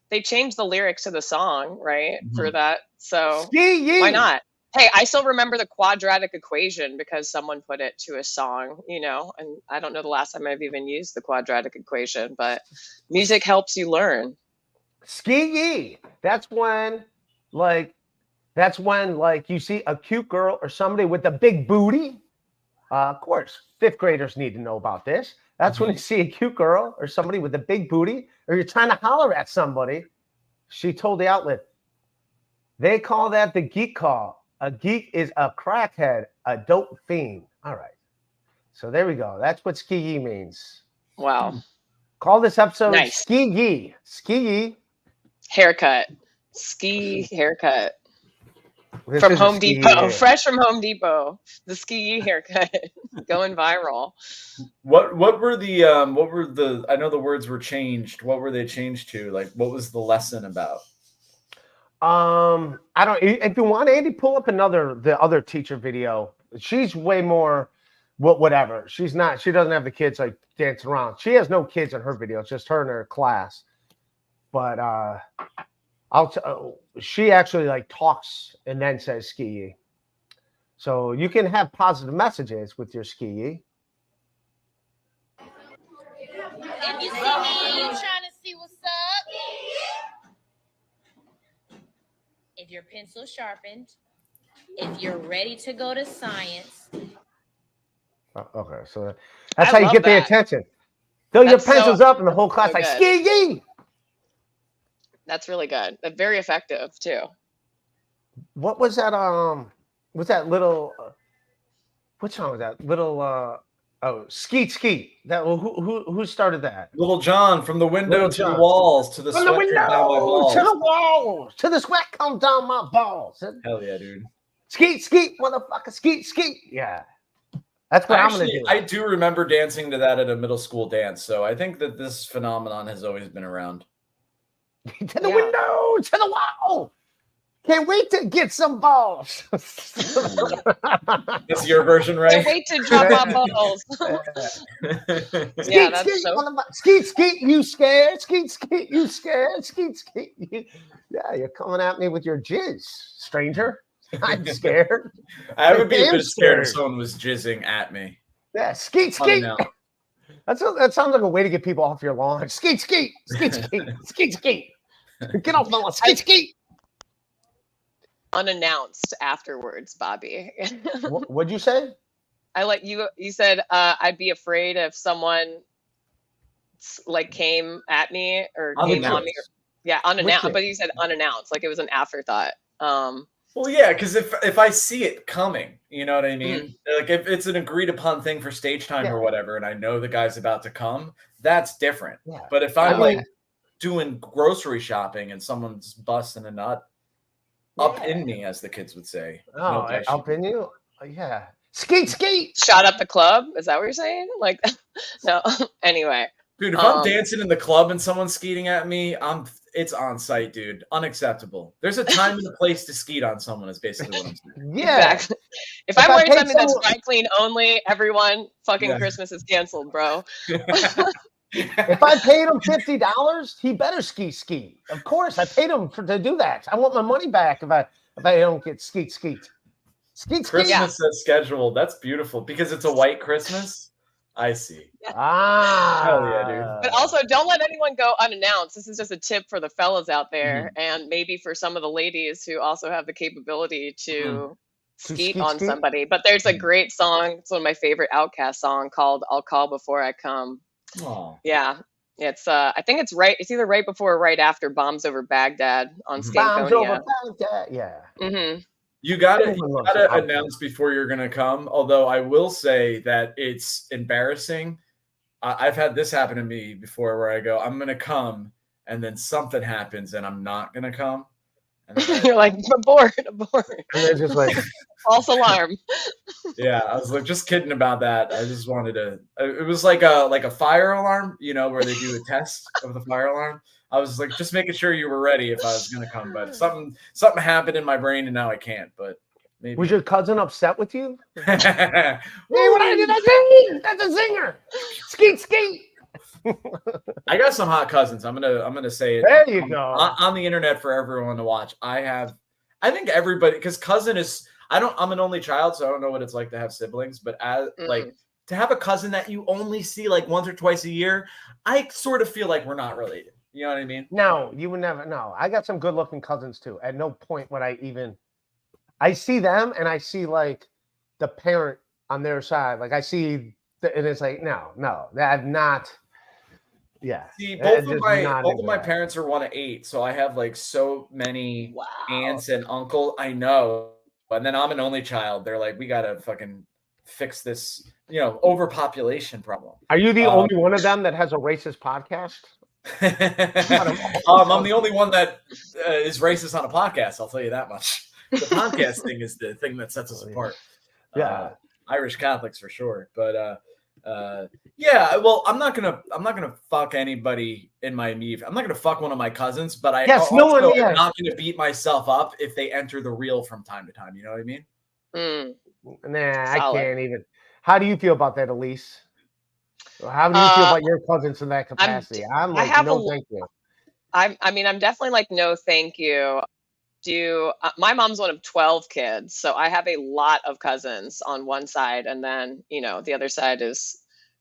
D: they changed the lyrics to the song, right? For that. So
A: SkeeYee.
D: Why not? Hey, I still remember the quadratic equation because someone put it to a song, and I don't know the last time I've even used the quadratic equation, but music helps you learn.
A: SkeeYee. That's when you see a cute girl or somebody with a big booty. Of course, fifth graders need to know about this. That's when you see a cute girl or somebody with a big booty, or you're trying to holler at somebody. She told the outlet, they call that the geek call. A geek is a crackhead, a dope fiend. All right. So there we go. That's what SkeeYee means.
D: Wow.
A: Call this episode
D: nice.
A: SkeeYee. SkeeYee.
D: Haircut. Ski haircut.
A: This
D: from Home Depot.
A: Haircut.
D: Fresh from Home Depot. The SkeeYee haircut. Going viral.
C: What were the I know the words were changed. What were they changed to? Like, what was the lesson about?
A: I don't. If you want, Andy, pull up the other teacher video. She's way more, whatever. She doesn't have the kids like dancing around. She has no kids in her video. It's just her in her class. But she actually like talks and then says SkeeYee. So you can have positive messages with your SkeeYee.
E: If you see me, you trying to see what's up. If your pencil sharpened, if you're ready to go to science.
A: Okay, so that's how you get their attention. Throw your pencils up, and the whole class like SkeeYee.
D: That's really good. Very effective too.
A: What was that? Was that little? What song was that? Little. Skee. That who started that?
C: Little John, from the window to the walls, to the sweat comes down my balls.
A: To the walls, to the sweat comes down my balls.
C: Hell yeah, dude.
A: Skeet, motherfucker, skeet. Yeah, that's what I'm gonna do.
C: I do remember dancing to that at a middle school dance, so I think that this phenomenon has always been around.
A: To the window, to the wall. Can't wait to get some balls.
C: That's your version, right?
D: Can't wait to drop my balls.
A: Yeah, that's so... Skeet, you scared? Skeet, you scared? Skeet. Yeah, you're coming at me with your jizz, stranger. I'm scared.
C: I would be a bit scared if someone was jizzing at me.
A: Yeah, skeet. That sounds like a way to get people off your lawn. Skeet. Get off my lawn. Skeet.
D: Unannounced afterwards, Bobby.
A: What'd you say?
D: I like you said I'd be afraid if someone like came at me or came on me. Yeah, unannounced. But you said unannounced, like it was an afterthought.
C: Well, yeah, because if I see it coming, you know what I mean? Like if it's an agreed upon thing for stage time or whatever, and I know the guy's about to come, that's different. Yeah. But if I'm like doing grocery shopping and someone's busting a nut up in me, as the kids would say.
A: Oh, no, up in you? Yeah. Skeet.
D: Shot up the club? Is that what you're saying? Like, no. Anyway.
C: Dude, if I'm dancing in the club and someone's skeeting at me, it's on site, dude. Unacceptable. There's a time and a place to skeet on someone is basically what I'm saying.
A: Yeah.
D: Exactly. If I'm wearing something that's dry clean only, everyone fucking Christmas is canceled, bro.
A: If I paid him $50, he better ski. Of course, I paid him to do that. I want my money back if I don't get skeet.
C: Christmas as scheduled. That's beautiful because it's a white Christmas. I see.
A: Ah,
C: hell yeah, dude.
D: But also, don't let anyone go unannounced. This is just a tip for the fellas out there, and maybe for some of the ladies who also have the capability to skeet on somebody. But there's a great song. It's one of my favorite Outkast song called "I'll Call Before I Come."
C: Oh.
D: Yeah, it's I think it's right. It's either right before or right after "Bombs Over Baghdad" on
A: Bombs over
D: Skankonia.
A: Baghdad. Yeah.
D: Mm-hmm.
C: You gotta announce before you're gonna come. Although I will say that it's embarrassing. I've had this happen to me before, where I go, I'm gonna come, and then something happens, and I'm not gonna come. And then
D: You're like, abort.
A: And they're just like,
D: false alarm.
C: Yeah, I was like, just kidding about that. I just wanted to. It was like a fire alarm, where they do a test of the fire alarm. I was like, just making sure you were ready if I was gonna come, but something happened in my brain, and now I can't. But maybe.
A: Was your cousin upset with you? Hey, what I did? That's a zinger. Skeet.
C: I got some hot cousins. I'm gonna say it.
A: There you go.
C: On the internet for everyone to watch. I think everybody, because cousin is. I'm an only child, so I don't know what it's like to have siblings. But like to have a cousin that you only see like once or twice a year, I sort of feel like we're not related. You know what I mean?
A: No, you would never. No, I got some good-looking cousins too. At no point would I see them, and I see like the parent on their side. Like I see, and it's like no, that not. Yeah.
C: See, both of my parents are 1 of 8, so I have like so many aunts and uncle. I know, and then I'm an only child. They're like, we gotta fucking fix this, overpopulation problem.
A: Are you the only one of them that has a racist podcast?
C: I'm the only one that is racist on a podcast. I'll tell you that much. The podcast thing is the thing that sets us apart.
A: Yeah,
C: Irish Catholics for sure. But yeah. Well, I'm not gonna fuck anybody in my immediate. I'm not gonna fuck one of my cousins. But I'm not gonna beat myself up if they enter the reel from time to time. You know what I mean?
A: Nah, I can't even. How do you feel about that, Elise? How do you feel about your cousins in that capacity? I'm like, no, thank you.
D: I'm definitely like, no, thank you. My mom's one of 12 kids, so I have a lot of cousins on one side, and then the other side is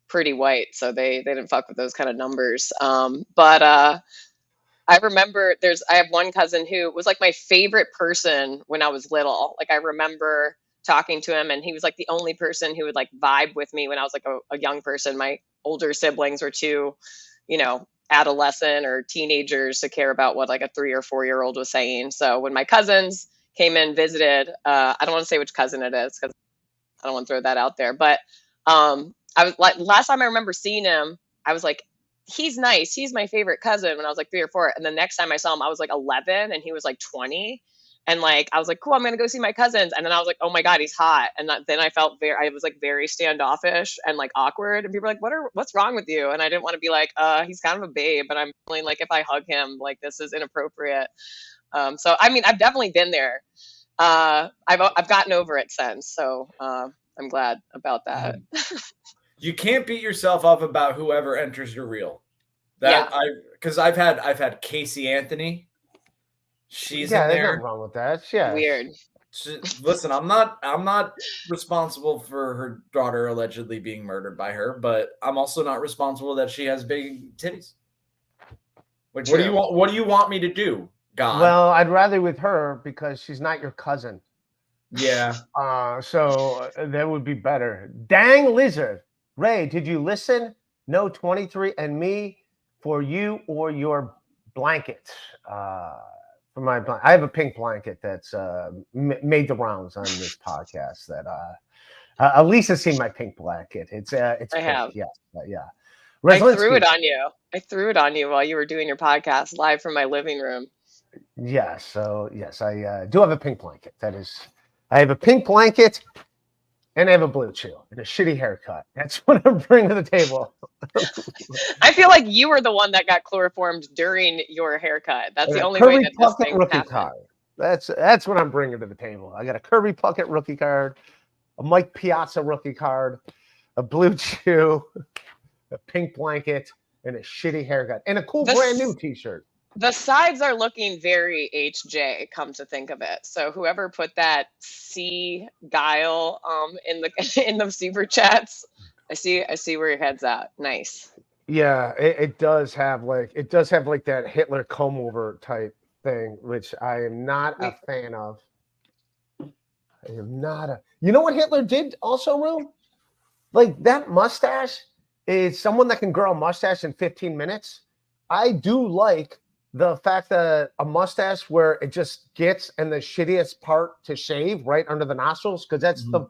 D: pretty white, so they didn't fuck with those kind of numbers. But I remember I have one cousin who was like my favorite person when I was little. Like I remember talking to him, and he was like the only person who would like vibe with me when I was like a young person. My older siblings were too, adolescent or teenagers to care about what like a 3 or 4-year-old was saying. So when my cousins came in, visited, I don't want to say which cousin it is because I don't want to throw that out there, but I was like, last time I remember seeing him, I was like, he's nice. He's my favorite cousin when I was like 3 or 4. And the next time I saw him, I was like 11 and he was like 20. And like, I was like, cool, I'm going to go see my cousins. And then I was like, oh my God, he's hot. And then I felt I was like very standoffish and like awkward. And people were like, what's wrong with you? And I didn't want to be like, he's kind of a babe, but I'm feeling like if I hug him, like this is inappropriate. So, I mean, I've definitely been there. I've gotten over it since. So I'm glad about that.
C: You can't beat yourself up about whoever enters your reel. Because I've had Casey Anthony. She's in there.
A: There's nothing wrong with that. Yeah,
D: weird.
C: Listen, I'm not responsible for her daughter allegedly being murdered by her, but I'm also not responsible that she has big titties. Like, what do you want me to do, God?
A: Well, I'd rather with her because she's not your cousin.
C: Yeah.
A: So that would be better. Dang lizard, Ray, did you listen? No 23andMe for you or your blanket. For my I have a pink blanket that's made the rounds on this podcast. That Elise has seen my pink blanket. It's
D: I
A: pink.
D: have.
A: Yeah.
D: I threw it on you. I threw it on you while you were doing your podcast live from my living room.
A: Yeah. So yes, I do have a pink blanket. I have a pink blanket. And I have a blue chew and a shitty haircut. That's what I'm bringing to the table.
D: I feel like you were the one that got chloroformed during your haircut. That's the only way that this thing happened.
A: Card. That's what I'm bringing to the table. I got a Kirby Puckett rookie card, a Mike Piazza rookie card, a blue chew, a pink blanket, and a shitty haircut, and a cool brand new T-shirt.
D: The sides are looking very HJ, come to think of it. So whoever put that C guile in the in the super chats, I see where your head's at. Nice.
A: Yeah, it does have like that Hitler comb over type thing, which I am not a fan of. I am not a. You know what Hitler did also, Rue? Like that mustache is someone that can grow a mustache in 15 minutes. I do like the fact that a mustache where it just gets in the shittiest part to shave right under the nostrils, because that's the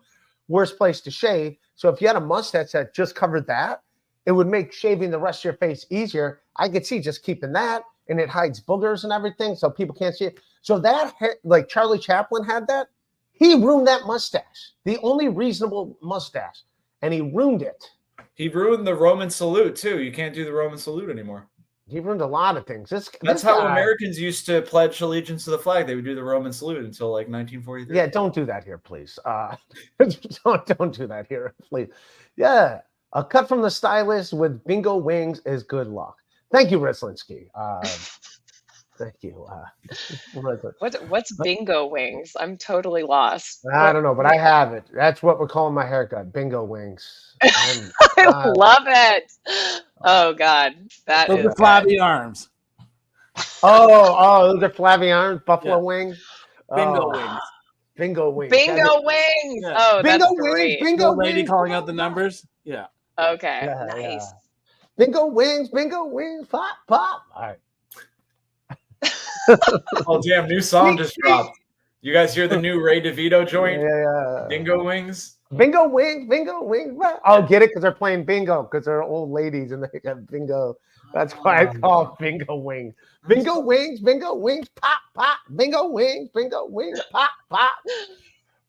A: worst place to shave. So if you had a mustache that just covered that, it would make shaving the rest of your face easier. I could see just keeping that, and it hides boogers and everything, so people can't see it. So that, like Charlie Chaplin had that, he ruined that mustache, the only reasonable mustache, and he ruined it.
C: He ruined the Roman salute too. You can't do the Roman salute anymore.
A: He ruined a lot of things.
C: That's how Americans used to pledge allegiance to the flag. They would do the Roman salute until like 1943.
A: Yeah, don't do that here, please. Don't do that here, please. Yeah, a cut from the stylist with bingo wings is good luck. Thank you, Wrestlinski. Thank you.
D: What's bingo wings? I'm totally lost.
A: I don't know, but I have it. That's what we're calling my haircut, bingo wings.
D: I love it. Oh God, that
B: Those
D: is
B: are flabby arms.
A: Oh, those are flabby arms, buffalo wings.
B: Bingo wings.
A: Bingo wings.
D: Bingo wings.
B: Yeah.
D: Oh,
A: Bingo
D: that's
A: wings.
D: great.
A: Bingo
B: lady
A: wings.
B: calling out the numbers. Yeah.
D: Okay,
A: Yeah,
D: nice.
A: yeah. Bingo wings. Bingo wings. Pop, pop. All right.
C: Oh damn! New song just dropped. You guys hear the new Ray DeVito joint?
A: Yeah.
C: Bingo wings.
A: Bingo wings. Bingo wings. I'll get it because they're playing bingo because they're old ladies and they got bingo. That's why I call it bingo wings. Bingo wings. Bingo wings. Pop, pop. Bingo wings. Bingo wings. Pop, pop.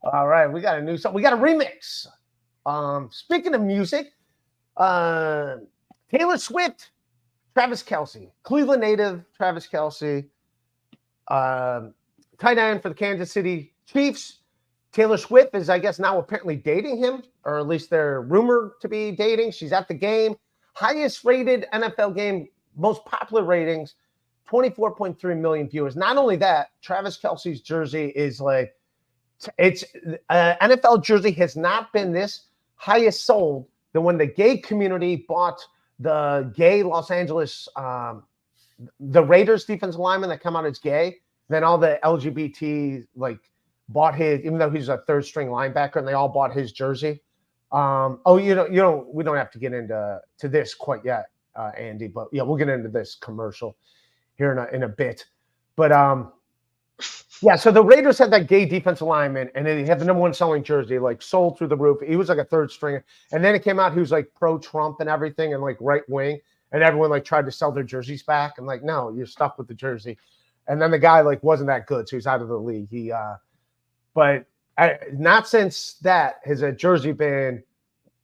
A: All right, we got a new song. We got a remix. Speaking of music, Taylor Swift, Travis Kelce, Cleveland native Travis Kelce, tight end for the Kansas City Chiefs. Taylor Swift is, I guess, now apparently dating him, or at least they're rumored to be dating. She's at the game. Highest rated NFL game, most popular ratings, 24.3 million viewers. Not only that, Travis Kelce's jersey is like, it's NFL jersey has not been this highest sold than when the gay community bought the gay Los Angeles, the Raiders defensive lineman that come out as gay. Then all the LGBT like bought his, even though he's a third string linebacker, and they all bought his jersey. We don't have to get into this quite yet, Andy, but yeah, we'll get into this commercial here in a bit. But yeah, so the Raiders had that gay defensive lineman, and they had the number one selling jersey, like sold through the roof. He was like a third stringer, and then it came out he was like pro-Trump and everything, and like right wing, and everyone like tried to sell their jerseys back. I'm like, no, you're stuck with the jersey. And then the guy like wasn't that good, so he's out of the league. Not since that has a jersey been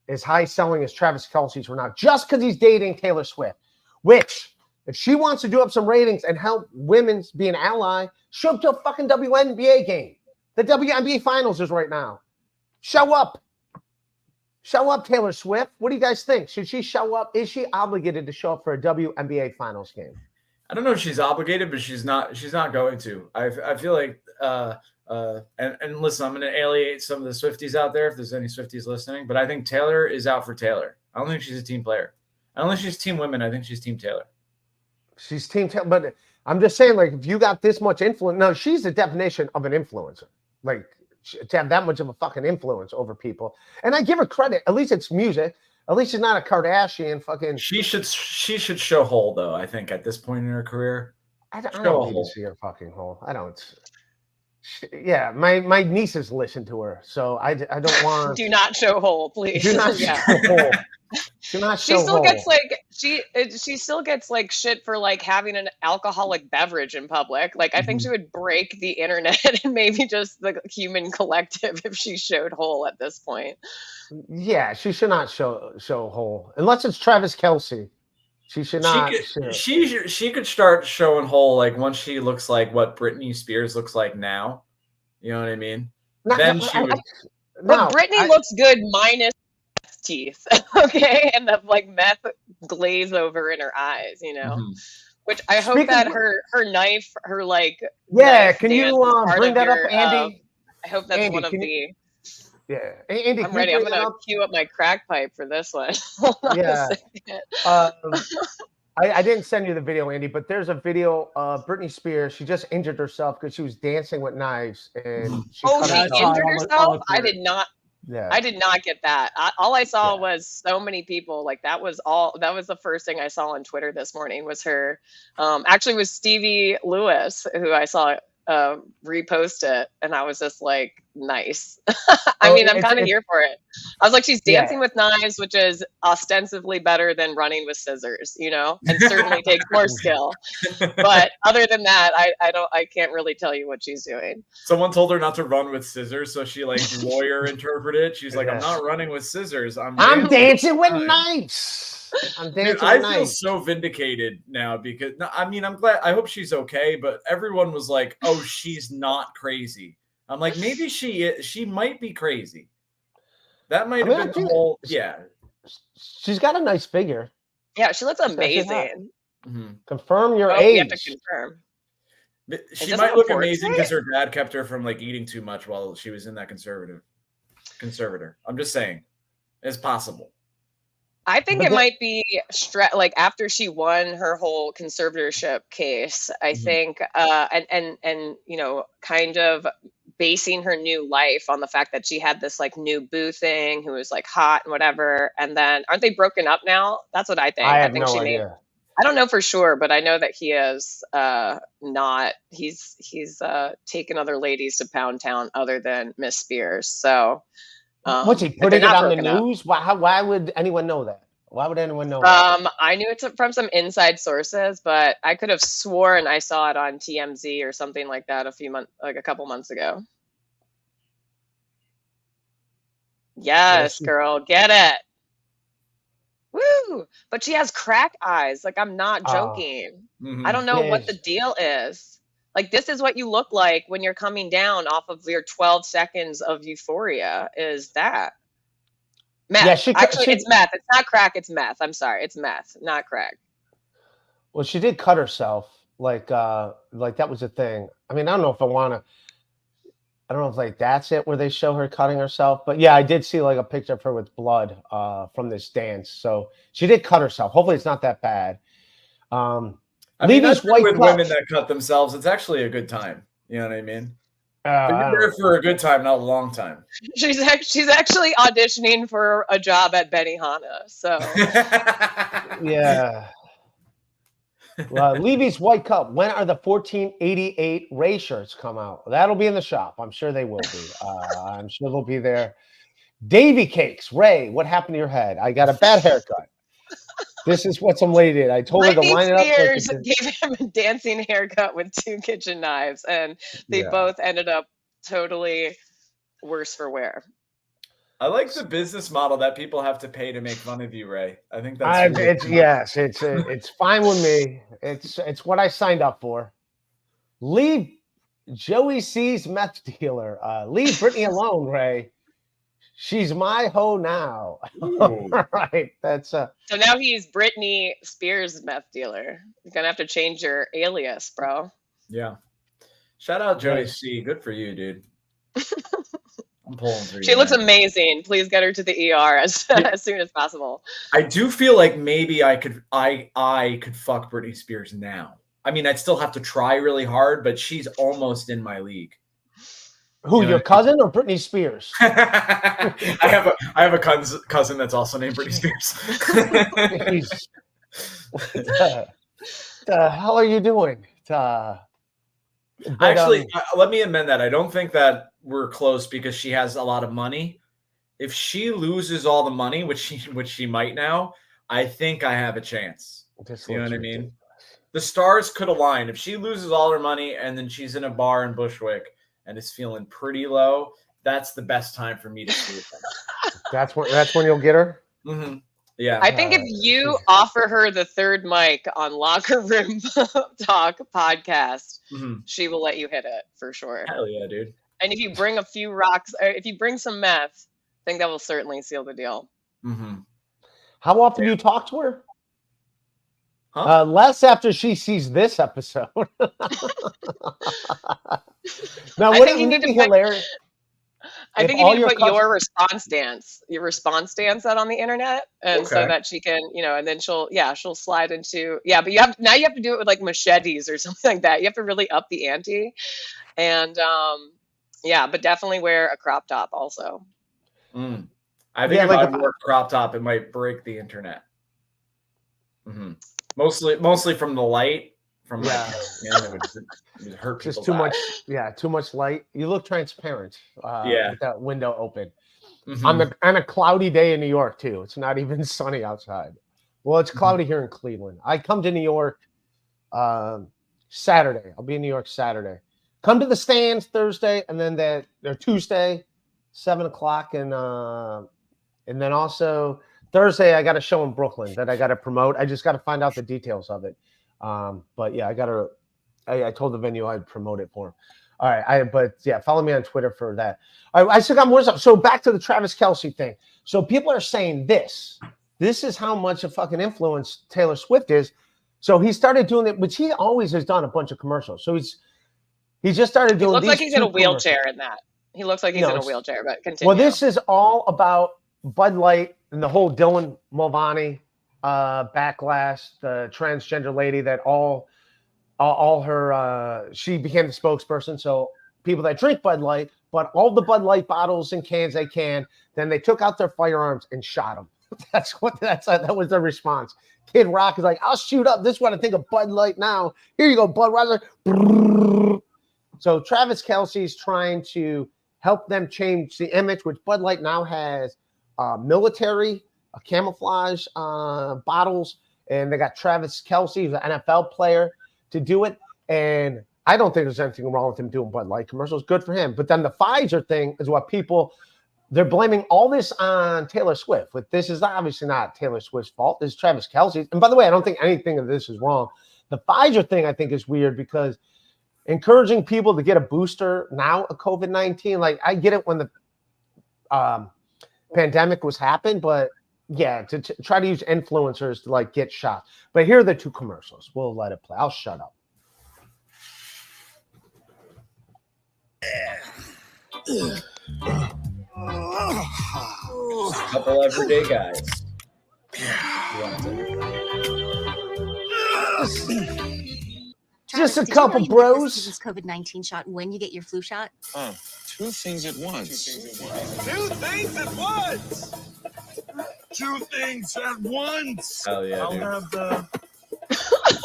A: as high selling as Travis Kelce's for now, just because he's dating Taylor Swift, which if she wants to do up some ratings and help women's be an ally, show up to a fucking WNBA game. The WNBA finals is right now. Show up. Show up, Taylor Swift. What do you guys think? Should she show up? Is she obligated to show up for a WNBA finals game?
C: I don't know if she's obligated, but she's not going to. I feel like and listen, I'm going to alienate some of the Swifties out there if there's any Swifties listening, but I think Taylor is out for Taylor. I don't think she's a team player. I don't think she's team women. I think she's team Taylor.
A: She's team Taylor, but I'm just saying, like, if you got this much influence, no, she's the definition of an influencer. Like, to have that much of a fucking influence over people. And I give her credit. At least it's music. At least she's not a Kardashian fucking.
C: She should show whole, though, I think, at this point in her career.
A: I don't need to see her fucking whole. I don't. Yeah, my nieces listen to her, so I don't want.
D: Do not show whole, please.
A: Do not show whole. Do not show
D: She still
A: whole.
D: gets like she still gets like shit for like having an alcoholic beverage in public. Like I think she would break the internet and maybe just the human collective if she showed whole at this point.
A: Yeah, she should not show whole unless it's Travis Kelce. She should not.
C: She could start showing whole like once she looks like what Britney Spears looks like now. You know what I mean?
D: Britney looks good minus teeth, okay, and the like meth glaze over in her eyes. You know, Which I hope
A: Speaking
D: that
A: of-
D: her knife, her like
A: Yeah,
D: knife
A: can you
D: dance is part
A: bring
D: of
A: that up,
D: your,
A: Andy?
D: I hope that's
A: Andy,
D: one of
A: can you?
D: the.
A: Yeah, Andy,
D: I'm
A: can you
D: ready. I'm
A: bring that
D: gonna
A: up?
D: cue up my crack pipe for this one. Hold on a
A: Yeah.
D: second.
A: I didn't send you the video, Andy, but there's a video of Britney Spears. She just injured herself because she was dancing with knives and she
D: Oh,
A: cut
D: she
B: Yeah, I
A: herself.
B: saw it
D: injured
B: on the
D: herself? I
B: Twitter.
D: did not.
A: Yeah.
D: I did not get that. All I saw
A: Yeah.
D: was so many people. Like that was all. That was the first thing I saw on Twitter this morning. Was her. Actually, was Stevie Lewis who I saw repost it, and I was just like, nice. I
A: Oh,
D: mean, I'm
A: it's
D: kind of here for it. I was like, she's
A: Yeah.
D: dancing with knives, which is ostensibly better than running with scissors, you know, and certainly takes more skill. But other than that, I can't really tell you what she's doing.
C: Someone told her not to run with scissors, so she like lawyer interpreted. She's like,
A: Yeah.
C: I'm not running with scissors. I'm
A: dancing with
C: time."
A: knives. I'm dancing
C: Dude, I
A: with
C: feel
A: knives.
C: so vindicated now because no, I mean I'm glad. I hope she's okay, but everyone was like, "Oh, she's not crazy." I'm like, maybe she might be crazy. That might have been the
A: actually,
C: whole. Yeah.
A: she's got a nice figure.
D: Yeah, she looks
A: actually hot.
D: amazing.
C: Mhm.
A: Confirm your
D: Oh,
A: age.
D: you have to confirm.
C: She
D: doesn't
C: might
D: have a
C: look
D: portrait.
C: amazing because her dad kept her from like eating too much while she was in that conservator. I'm just saying, it's possible.
D: I think
A: But
D: it
A: the-
D: might be like after she won her whole conservatorship case. I
C: Mhm.
D: think, and you know, kind of basing her new life on the fact that she had this like new boo thing who was like hot and whatever. And then aren't they broken up now? That's what I think.
A: I
D: I
A: have
D: think
A: no
D: she made.
A: idea.
D: I don't know for sure, but I know that he is not. He's taken other ladies to Pound Town other than Miss Spears. So.
A: What's he
D: but they're
A: putting it
D: not
A: on the
D: broken up.
A: news? Why would anyone know that? Why would anyone know that?
D: I knew it from some inside sources, but I could have sworn I saw it on TMZ or something like that a couple months ago. Yes, girl, get it. Woo! But she has crack eyes. Like I'm not joking.
C: Mhm.
D: I don't know
A: Yeah,
D: what the deal is. Like this is what you look like when you're coming down off of your 12 seconds of euphoria. Is that meth?
A: Yeah,
D: Actually, it's meth. It's not crack. It's meth. I'm sorry. It's meth, not crack.
A: Well, she did cut herself. Like that was a thing. I mean, I don't know if I don't know if like that's it where they show her cutting herself, but yeah, I did see like a picture of her with blood from this dance. So she did cut herself. Hopefully, it's not that bad.
C: I mean,
A: Levy's
C: that's
A: white
C: with
A: cup.
C: women that cut themselves. It's actually a good time. You know what I mean?
A: I
C: But
A: don't
C: you're there
A: know.
C: for a good time, not a long time.
D: She's actually auditioning for a job at Benihana. So
A: Yeah. Levy's White Cup. When are the 1488 Ray shirts come out? That'll be in the shop. I'm sure they will be. I'm sure they'll be there. Davy Cakes. Ray, what happened to your head? I got a bad haircut. This is what some lady did. I told her to
D: Britney
A: line it up.
D: Spears gave him a dancing haircut with 2 kitchen knives, and they both ended up totally worse for wear.
C: I like the business model that people have to pay to make fun of you, Ray. I think that's really fun.
A: It's fine with me. It's what I signed up for. Leave Joey C's meth dealer. Leave Britney alone, Ray. She's my hoe now. All right, that's
D: So now he's Britney Spears meth dealer. You're gonna have to change your alias, bro.
C: Yeah. Shout out Joey
A: Yes.
C: C. Good for you, dude. I'm pulling for you.
D: She looks
C: man.
D: amazing. Please get her to the ER as soon as possible.
C: I do feel like maybe I could fuck Britney Spears now. I mean, I'd still have to try really hard, but she's almost in my league.
A: who,
C: Yeah.
A: your cousin or Britney Spears?
C: I have a cousin that's also named Britney Spears.
A: Jeez. What the hell are you doing?
C: Actually, let me amend that. I don't think that we're close because she has a lot of money. If she loses all the money, which she might now, I think I have a chance. You know what I mean? The stars could align. If she loses all her money and then she's in a bar in Bushwick and is feeling pretty low, that's the best time for me to sleep.
A: That's when you'll get her.
C: Mm-hmm. Yeah.
D: I think if you offer her the third mic on Locker Room Talk podcast, she will let you hit it for sure.
C: Hell yeah, dude.
D: And if you bring a few rocks, or if you bring some meth, I think that will certainly seal the deal.
C: Mm-hmm.
A: How often do you talk to her?
C: Huh?
A: Less after she sees this episode. Now,
D: I
A: would
D: think
A: it
D: you need
A: be
D: to put,
A: hilarious?
D: I
A: If
D: think you
A: all
D: need to
A: your
D: put
A: cus-
D: your response dance out on the internet, and so
C: Okay.
D: that she can, and then she'll slide into, but you have to do it with like machetes or something like that. You have to really up the ante, and but definitely wear a crop top also.
C: I think if
A: like
C: I
A: if
C: wore a crop top, it might break the internet. Mostly from the light. From my it would hurt
A: just
C: people's
A: too
C: eyes.
A: much. Yeah, too much light. You look transparent. With that window open. On a cloudy day in New York too. It's not even sunny outside. Well, it's cloudy here in Cleveland. I come to New York Saturday. I'll be in New York Saturday. Come to the stands Thursday, and then Tuesday, 7:00, and then also Thursday I got a show in Brooklyn that I got to promote. I just got to find out the details of it. But yeah, I told the venue I'd promote it for him. All right. Follow me on Twitter for that. All right. I still got more stuff. So back to the Travis Kelce thing. So people are saying this is how much a fucking influence Taylor Swift is. So he started doing it, which he always has done a bunch of commercials. So he just started doing.
D: He looks
A: these
D: like he's in a
A: commercials.
D: wheelchair in that. He looks like he's in a wheelchair, but continue.
A: Well, this is all about Bud Light and the whole Dylan Mulvaney backlash, the transgender lady that all her she became the spokesperson. So people that drink Bud Light, but all the Bud Light bottles and cans they can, then they took out their firearms and shot them. That was their response. Kid Rock is like, I'll shoot up. This is what I think of Bud Light now. Here you go, Bud Light. So Travis Kelce is trying to help them change the image, which Bud Light now has military camouflage bottles, and they got Travis Kelce, who's an NFL player, to do it. And I don't think there's anything wrong with him doing Bud Light commercials. Good for him. But then the Pfizer thing is what they're blaming all this on Taylor Swift. But this is obviously not Taylor Swift's fault. This is Travis Kelce's. And by the way, I don't think anything of this is wrong. The Pfizer thing I think is weird because encouraging people to get a booster now of COVID-19, like I get it when the pandemic was happening, but yeah, to try to use influencers to like get shots. But here are the two commercials. We'll let it play. I'll shut up.
C: Just a couple everyday guys.
A: Just a
F: Did you
A: couple
F: know you get
A: bros.
F: This COVID-19 shot when you get your flu shot.
G: Two things at once.
H: Two things at once. Two things at once.
C: Hell yeah,
H: I'll
C: dude.
H: have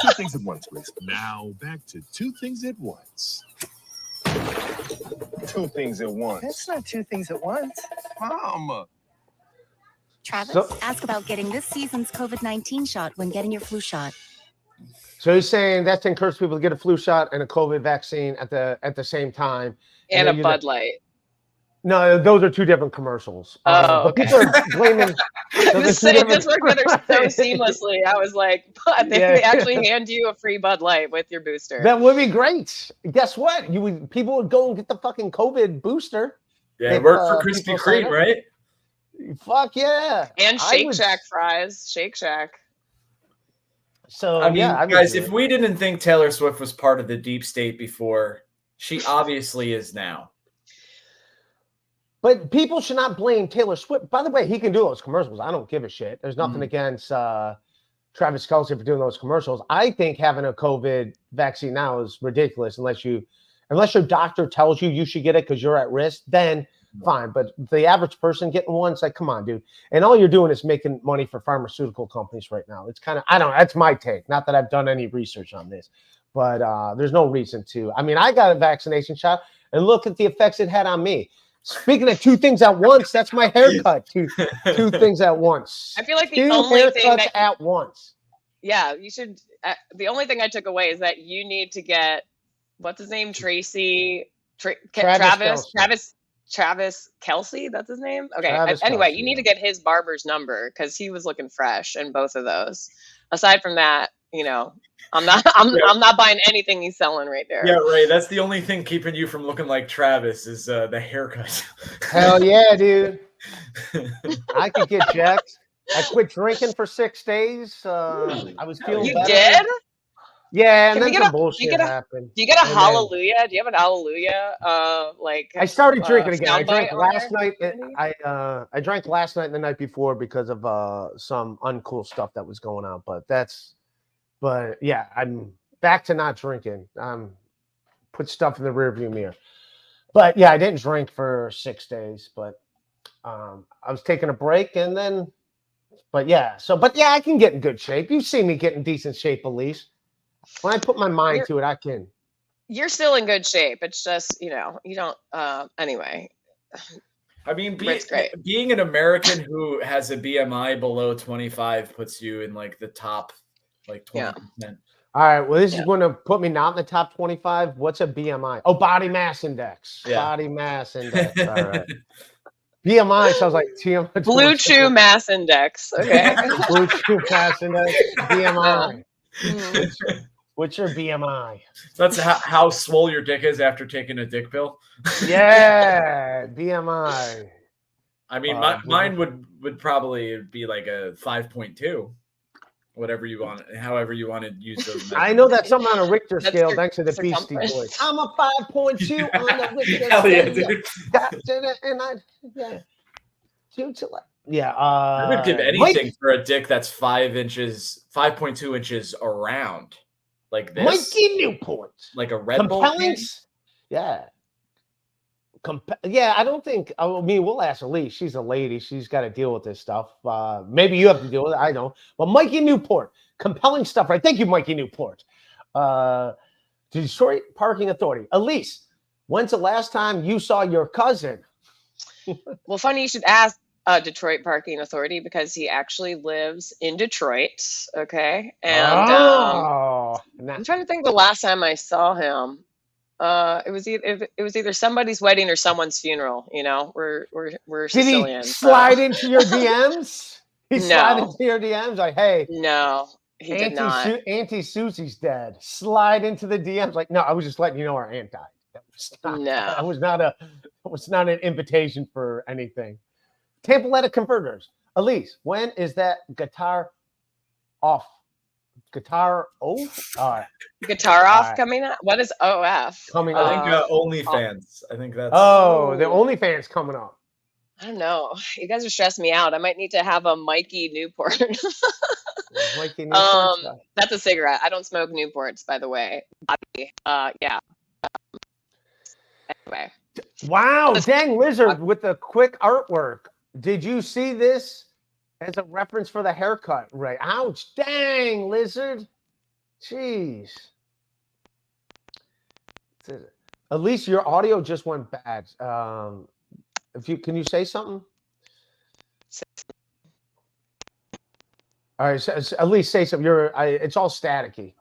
H: two things at once, please. Now back to two things at once. Two things at once.
I: That's not two things at once.
H: Mom.
F: Travis, ask about getting this season's COVID-19 shot when getting your flu shot.
A: So he's saying that's to encourage people to get a flu shot and a COVID vaccine at the same time.
D: And a Bud Light.
A: No, those are two different commercials.
D: Oh,
A: but people are blaming.
D: This worked together so seamlessly. I was like, they actually hand you a free Bud Light with your booster.
A: That would be great. Guess what? People would go and get the fucking COVID booster.
C: Yeah, it worked for Krispy Kreme, right?
A: Fuck yeah.
D: And Shake Shack fries. Shake Shack.
A: So
C: I mean, guys, if we didn't think Taylor Swift was part of the deep state before, she obviously is now.
A: But people should not blame Taylor Swift. By the way, he can do those commercials. I don't give a shit. There's nothing against Travis Kelce for doing those commercials. I think having a COVID vaccine now is ridiculous unless your doctor tells you should get it because you're at risk, then fine. But the average person getting one, it's like, come on, dude. And all you're doing is making money for pharmaceutical companies right now. It's kind of, that's my take. Not that I've done any research on this, but there's no reason to. I mean, I got a vaccination shot and look at the effects it had on me. Speaking of two things at once, that's my haircut. Two things at once.
D: I feel like the
A: two
D: only thing
A: haircuts at once.
D: Yeah, you should. The only thing I took away is that you need to get what's his name, Travis Kelce. That's his name. Okay. Anyway, you need to get his barber's number because he was looking fresh in both of those. Aside from that, I'm not buying anything he's selling right there.
C: Yeah, right. That's the only thing keeping you from looking like Travis is the haircut.
A: Hell yeah, dude. I could get jacked. I quit drinking for 6 days. I was feeling
D: You
A: better.
D: did?
A: Yeah, and
D: Can we
A: then
D: get
A: some
D: a-
A: bullshit happened.
D: Do you get a
A: And then-
D: hallelujah? Do you have an hallelujah?
A: I started drinking again. I drank
D: soundbite on
A: last
D: there?
A: night. I drank last night and the night before because of some uncool stuff that was going on. But yeah, I'm back to not drinking. Put stuff in the rearview mirror. But yeah, I didn't drink for 6 days. But I was taking a break and then. But yeah, I can get in good shape. You've seen me get in decent shape, Elise. When I put my mind to it, I can.
D: You're still in good shape. It's just, you don't, anyway.
C: I mean,
D: Rick's great.
C: being an American who has a BMI below 25 puts you in like the top, like 20%.
A: All right. Well, this is going to put me not in the top 25. What's a BMI? Oh, body mass index.
C: Yeah.
A: Body mass index. All right. BMI sounds like TMI.
D: Blue Chew Mass Index. Okay.
A: Blue Chew Mass Index. BMI.
D: Mhm.
A: What's your BMI?
C: That's how swole your dick is after taking a dick pill.
A: Yeah, BMI.
C: I mean, mine would probably be like a 5.2, whatever you want, however you want to use those.
A: I know that's something on a Richter
D: That's
A: scale,
D: your
A: thanks to the Beastie
D: circumference.
A: Boys. I'm a 5.2 on the Richter
C: Hell yeah,
A: scale.
C: dude.
A: And yeah.
C: I would give anything for a dick that's 5.2 inches around, like this.
A: Mikey Newport.
C: Like a Red Bull. Can?
A: Yeah. Yeah, I don't think. I mean, we'll ask Elise. She's a lady. She's got to deal with this stuff. Maybe you have to deal with it. I don't. But Mikey Newport, compelling stuff, right? Thank you, Mikey Newport. Detroit Parking Authority. Elise, when's the last time you saw your cousin?
D: Well, funny you should ask Detroit Parking Authority because he actually lives in Detroit. Okay. And I'm trying to think the last time I saw him. It was either somebody's wedding or someone's funeral. We're Sicilian.
A: Did he slide into your DMs? He slid into your DMs like, hey,
D: no, he did not.
A: Auntie Susie's dead. Slide into the DMs like, no, I was just letting you know our aunt died. That was not an invitation for anything. Tampaletta Converters. Elise, when is that guitar off? Guitar off? All right.
D: Guitar off coming up? What is OF?
A: Coming
C: I
A: up.
C: think OnlyFans. I think that's.
A: Oh, the OnlyFans coming up.
D: I don't know. You guys are stressing me out. I might need to have a Mikey Newport.
A: Mikey Newport stuff.
D: That's a cigarette. I don't smoke Newports, by the way. Yeah. Anyway.
A: Wow, dang Lizard with the quick artwork. Did you see this as a reference for the haircut? Right. Ouch. Dang, Lizard. Jeez. At least your audio just went bad. Can you say something? All right, so at least say something. It's all staticky.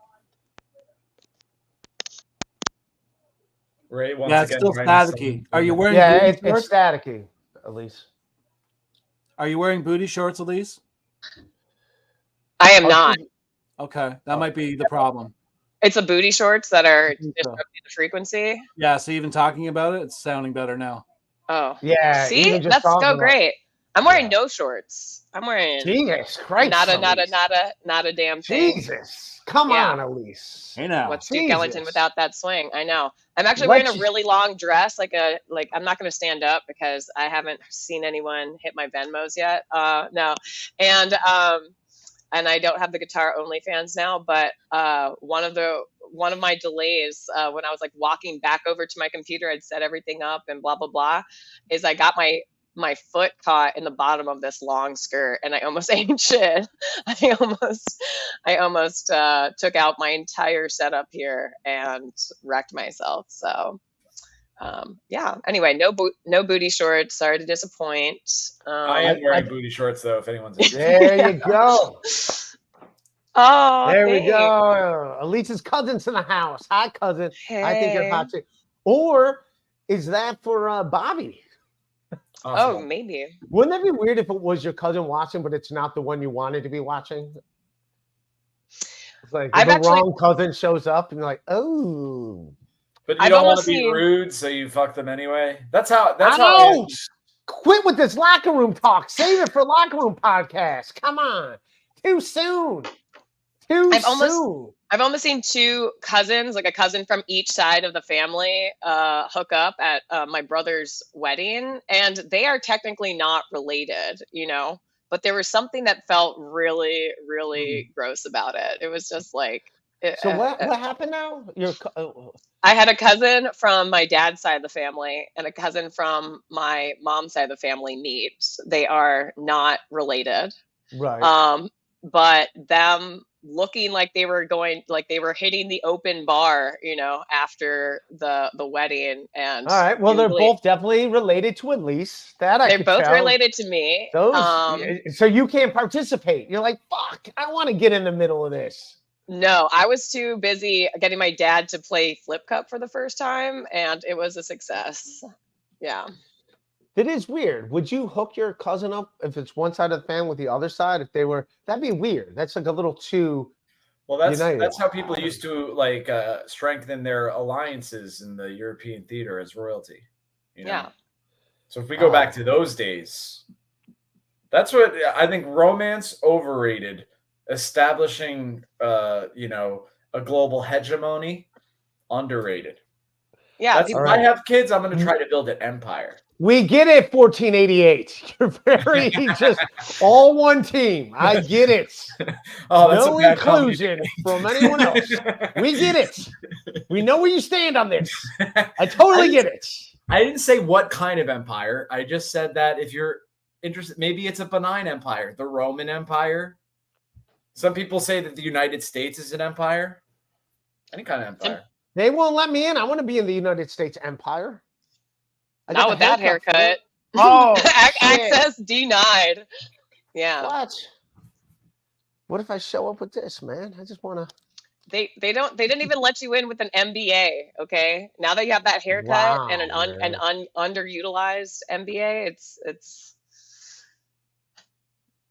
C: Ray,
B: Yeah, it's still staticky. Are you wearing?
A: Yeah,
B: booty
A: it's
B: shorts?
A: staticky. Elise.
B: Are you wearing booty shorts, Elise?
D: I am not.
B: Okay, that might be the problem.
D: It's a booty shorts that are disrupting the frequency.
B: Yeah, so even talking about it, it's sounding better now.
D: Oh,
A: yeah.
D: See, that's so great. I'm wearing no shorts. I'm wearing
A: Jesus Christ.
D: Not a damn thing.
A: Jesus, come on, Elise.
B: Hey now,
D: what's Duke Ellington without that swing? I know. I'm actually wearing a really long dress, like I'm not going to stand up because I haven't seen anyone hit my Venmos yet. No, and I don't have the guitar OnlyFans now, but one of my delays when I was like walking back over to my computer, I'd set everything up and blah blah blah, is I got my foot caught in the bottom of this long skirt and I almost ate shit. I almost took out my entire setup here and wrecked myself. So yeah. Anyway, no booty shorts. Sorry to disappoint.
C: I am wearing booty shorts though. If anyone's interested.
A: There you go.
D: Oh,
A: there we go. Elise's cousin's in the house. Hi, cousin.
D: Hey.
A: I think you're hot too. Or is that for Bobby?
D: Oh, maybe.
A: Wouldn't that be weird if it was your cousin watching, but it's not the one you wanted to be watching? It's like wrong cousin shows up and you're like, oh.
C: But you don't want to be rude, so you fuck them anyway. That's how.
A: Quit with this locker room talk. Save it for locker room podcast. Come on. Too soon.
D: I've almost seen two cousins, like a cousin from each side of the family, hook up at my brother's wedding, and they are technically not related, but there was something that felt really, really gross about it. It was just like.
A: So what happened now?
D: I had a cousin from my dad's side of the family and a cousin from my mom's side of the family meet. They are not related.
A: Right.
D: But them looking like they were hitting the open bar, after the wedding. And
A: all right. Well, they're both definitely related to Elise.
D: They're both related to me.
A: So you can't participate. You're like, fuck, I want to get in the middle of this.
D: No, I was too busy getting my dad to play Flip Cup for the first time, and it was a success. Yeah.
A: It is weird. Would you hook your cousin up if it's one side of the family with the other side? If they were, that'd be weird. That's like a little too.
C: Well, that's how people used to strengthen their alliances in the European theater as royalty.
D: Yeah.
C: So if we go back to those days, that's what I think. Romance overrated. Establishing, a global hegemony, underrated.
D: Yeah.
C: If I have kids, I'm going to try to build an empire.
A: We get it, 1488. You're very just all one team. I get it.
C: That's
A: no inclusion from anyone else. We get it. We know where you stand on this. I totally get it.
C: I didn't say what kind of empire. I just said that if you're interested, maybe it's a benign empire, the Roman Empire. Some people say that the United States is an empire. Any kind of empire.
A: They won't let me in. I want to be in the United States Empire.
D: Not with that haircut.
A: Oh,
D: access denied. Yeah.
A: What if I show up with this, man? I just want to.
D: They didn't even let you in with an MBA. Okay. Now that you have that haircut and an underutilized MBA, it's.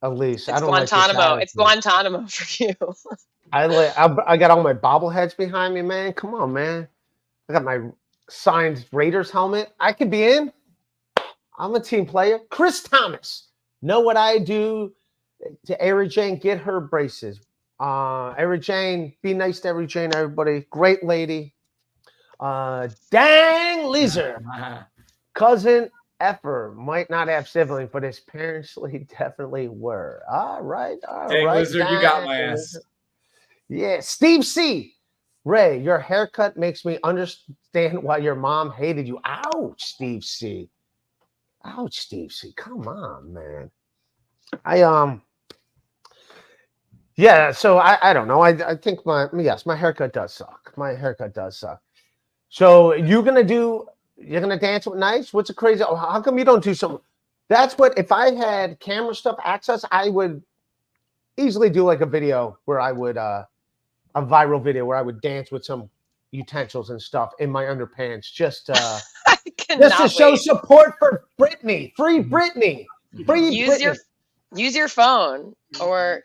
A: Elise,
D: it's
A: I don't
D: Guantanamo.
A: Like
D: it's Guantanamo for you.
A: I got all my bobbleheads behind me, man. Come on, man. I got my signed Raiders helmet. I could be in. I'm a team player. Chris Thomas. Know what I do to Ari Jane? Get her braces. Ari Jane, be nice to Ari Jane, everybody. Great lady. Dang Leeser. Cousin Effer might not have siblings, but his parents definitely were. All right.
C: Dang, Lizard, you got my ass.
A: Yeah. Steve C. Ray, your haircut makes me understand why your mom hated you. Ouch, Steve C. Ouch, Steve C. Come on, man. Yeah, so I don't know. I think my haircut does suck. My haircut does suck. So you're gonna dance with Nice? What's a crazy? Oh, how come you don't do something? That's what, if I had camera stuff access, I would easily do like a video where I would a viral video where I would dance with some utensils and stuff in my underpants just to show support for Britney. Free Britney.
D: Use your phone, or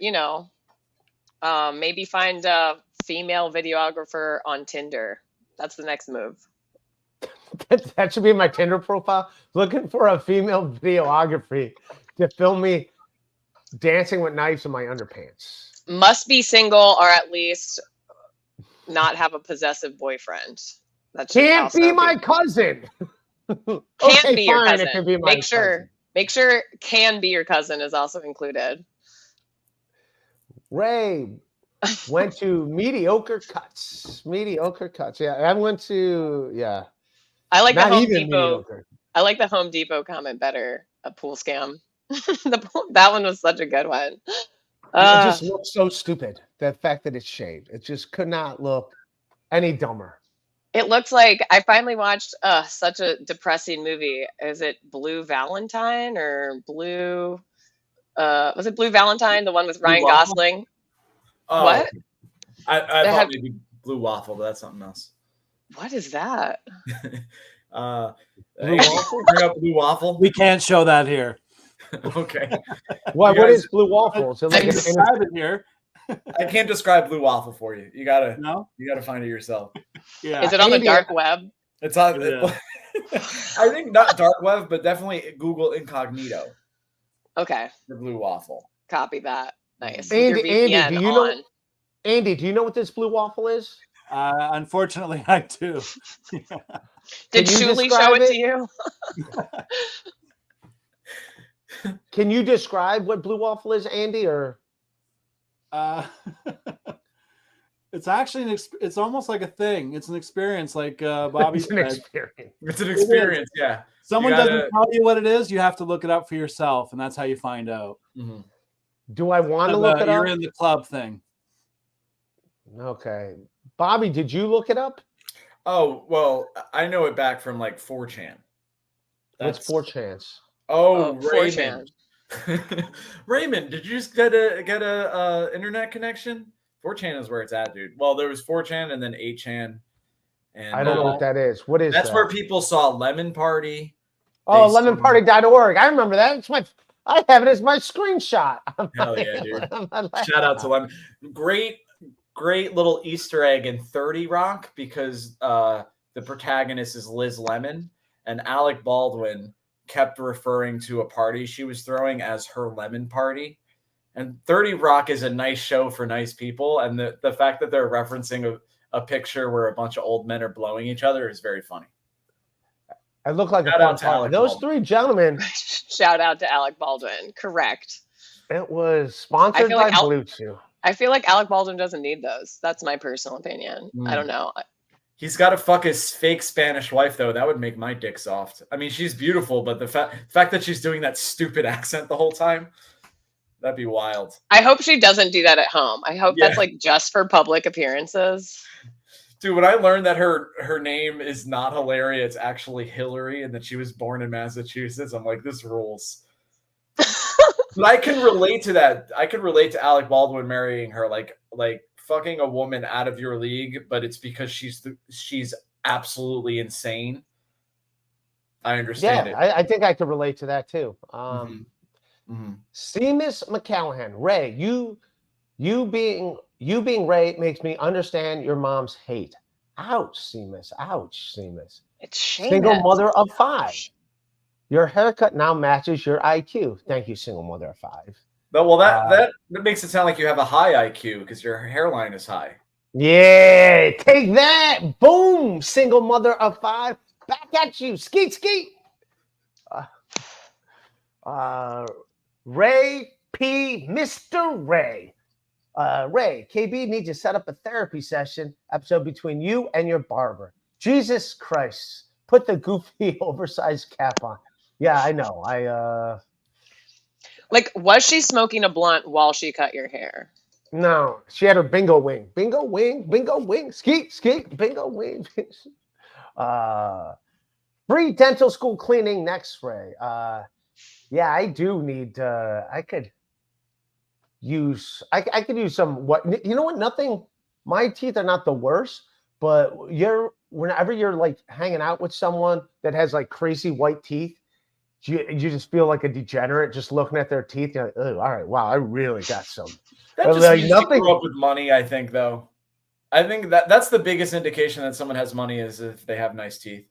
D: maybe find a female videographer on Tinder. That's the next move.
A: That should be my Tinder profile. Looking for a female videography to film me dancing with knives in my underpants.
D: Must be single, or at least not have a possessive boyfriend. That
A: can't be my cousin.
D: Can't be your cousin. It can be my cousin. Make sure can be your cousin is also included.
A: Ray went to mediocre cuts. Mediocre cuts. Yeah, I went to
D: I like the Home Depot. Mediocre. I like the Home Depot comment better. A pool scam. That one was such a good one.
A: It just looks so stupid. The fact that it's shaved, it just could not look any dumber.
D: It looks like I finally watched such a depressing movie. Is it Blue Valentine or Blue? Was it Blue Valentine? The one with Ryan Gosling.
C: Oh,
D: what?
C: I thought maybe Blue Waffle, but that's something else.
D: What is that?
C: Blue Waffle? Bring up Blue Waffle.
B: We can't show that here.
C: Okay.
A: What is Blue Waffle? So
B: like describe it here.
C: I can't describe Blue Waffle for you. You gotta find it yourself.
D: Yeah. Is it on the dark web?
C: It's on.
B: Yeah.
C: I think not dark web, but definitely Google incognito.
D: Okay,
C: The blue waffle.
D: copy that. Nice. With
A: Andy,
D: your VPN
A: do you know?
D: on.
A: Andy, do you know what this blue waffle is?
B: Unfortunately, I do.
D: Did
A: Can you
D: Shuli
A: describe
D: show it to
A: it?
D: you?
A: Can you describe what blue waffle is, Andy? Or
B: It's actually it's almost like a thing. It's an experience, like Bobby
A: it's an
B: said.
A: experience.
C: It's an experience, yeah.
B: Someone
C: gotta-
B: doesn't tell you what it is, you have to look it up for yourself, and that's how you find out.
C: Mm-hmm.
A: Do I want to look it
B: You're
A: up?
B: in the club thing.
A: Okay, Bobby, did you look it up?
C: Oh, well, I know it back from like 4chan.
A: What's 4chan?
C: Oh,
D: 4chan.
C: Raymond. Raymond, did you just get a internet connection? 4chan is where it's at, dude. Well, there was 4chan and then 8chan. And
A: I don't know what that is. What is
C: that's
A: that?
C: where people saw Lemon Party.
A: Oh, lemonparty.org. I remember that. I have it as my screenshot.
C: Hell yeah, dude. Shout out to Lemon. Great little Easter egg in 30 Rock because the protagonist is Liz Lemon, and Alec Baldwin kept referring to a party she was throwing as her lemon party. And 30 Rock is a nice show for nice people, and the fact that they're referencing a picture where a bunch of old men are blowing each other is very funny.
A: I look like
C: Shout
A: a
C: out
A: fun
C: to
A: party.
C: Alec
A: Those
C: Baldwin.
A: three gentlemen.
D: Shout out to Alec Baldwin. Correct.
A: It was sponsored by Blue Chew.
D: I feel like Alec Baldwin doesn't need those. That's my personal opinion. I don't know.
C: He's got to fuck his fake Spanish wife, though. That would make my dick soft. I mean, she's beautiful, but the fact that she's doing that stupid accent the whole time, that'd be wild.
D: I hope she doesn't do that at home. I hope that's like just for public appearances.
C: Dude, when I learned that her name is not Hilaria, it's actually Hillary, and that she was born in Massachusetts, I'm like, this rules. But I can relate to that. I can relate to Alec Baldwin marrying her, like fucking a woman out of your league, but it's because she's absolutely insane. I understand it.
A: I think I could relate to that too. Seamus McCallahan, Ray, you being Ray makes me understand your mom's hate. Ouch, Seamus. Ouch, Seamus.
D: It's Seamus.
A: Single mother of 5. Your haircut now matches your IQ. Thank you, single mother of 5.
C: Well, that makes it sound like you have a high IQ because your hairline is high.
A: Yeah, take that. Boom, single mother of 5. Back at you. Skeet. Ray P. Mr. Ray. Ray, KB needs to set up a therapy session episode between you and your barber. Jesus Christ. Put the goofy oversized cap on. Yeah, I know.
D: Like, was she smoking a blunt while she cut your hair?
A: No, she had her bingo wing. Bingo wing. Skeet, bingo wing. Free dental school cleaning next, Ray. Yeah, I do need I could use some you know what? Nothing, my teeth are not the worst, but whenever you're like hanging out with someone that has like crazy white teeth, you just feel like a degenerate just looking at their teeth. You're like, oh, all right, wow, I really got some.
C: That just
A: like,
C: means you grew up with money, I think, though. I think that's the biggest indication that someone has money is if they have nice teeth.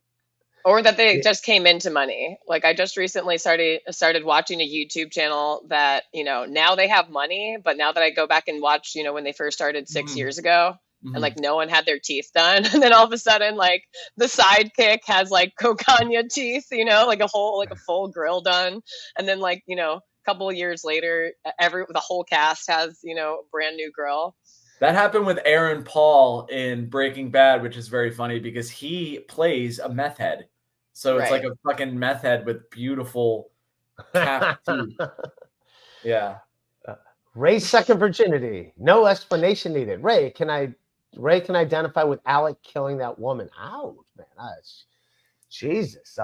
D: Or that they just came into money. Like, I just recently started watching a YouTube channel that, now they have money, but now that I go back and watch, when they first started 6 years ago, and like no one had their teeth done, and then all of a sudden, like the sidekick has like cocaine teeth, like a full grill done, and then like a couple of years later, the whole cast has a brand new grill.
C: That happened with Aaron Paul in Breaking Bad, which is very funny because he plays a meth head. So it's like a fucking meth head with beautiful calf teeth. Yeah.
A: Ray's second virginity. No explanation needed. Ray can identify with Alec killing that woman. Ouch, man. Jesus.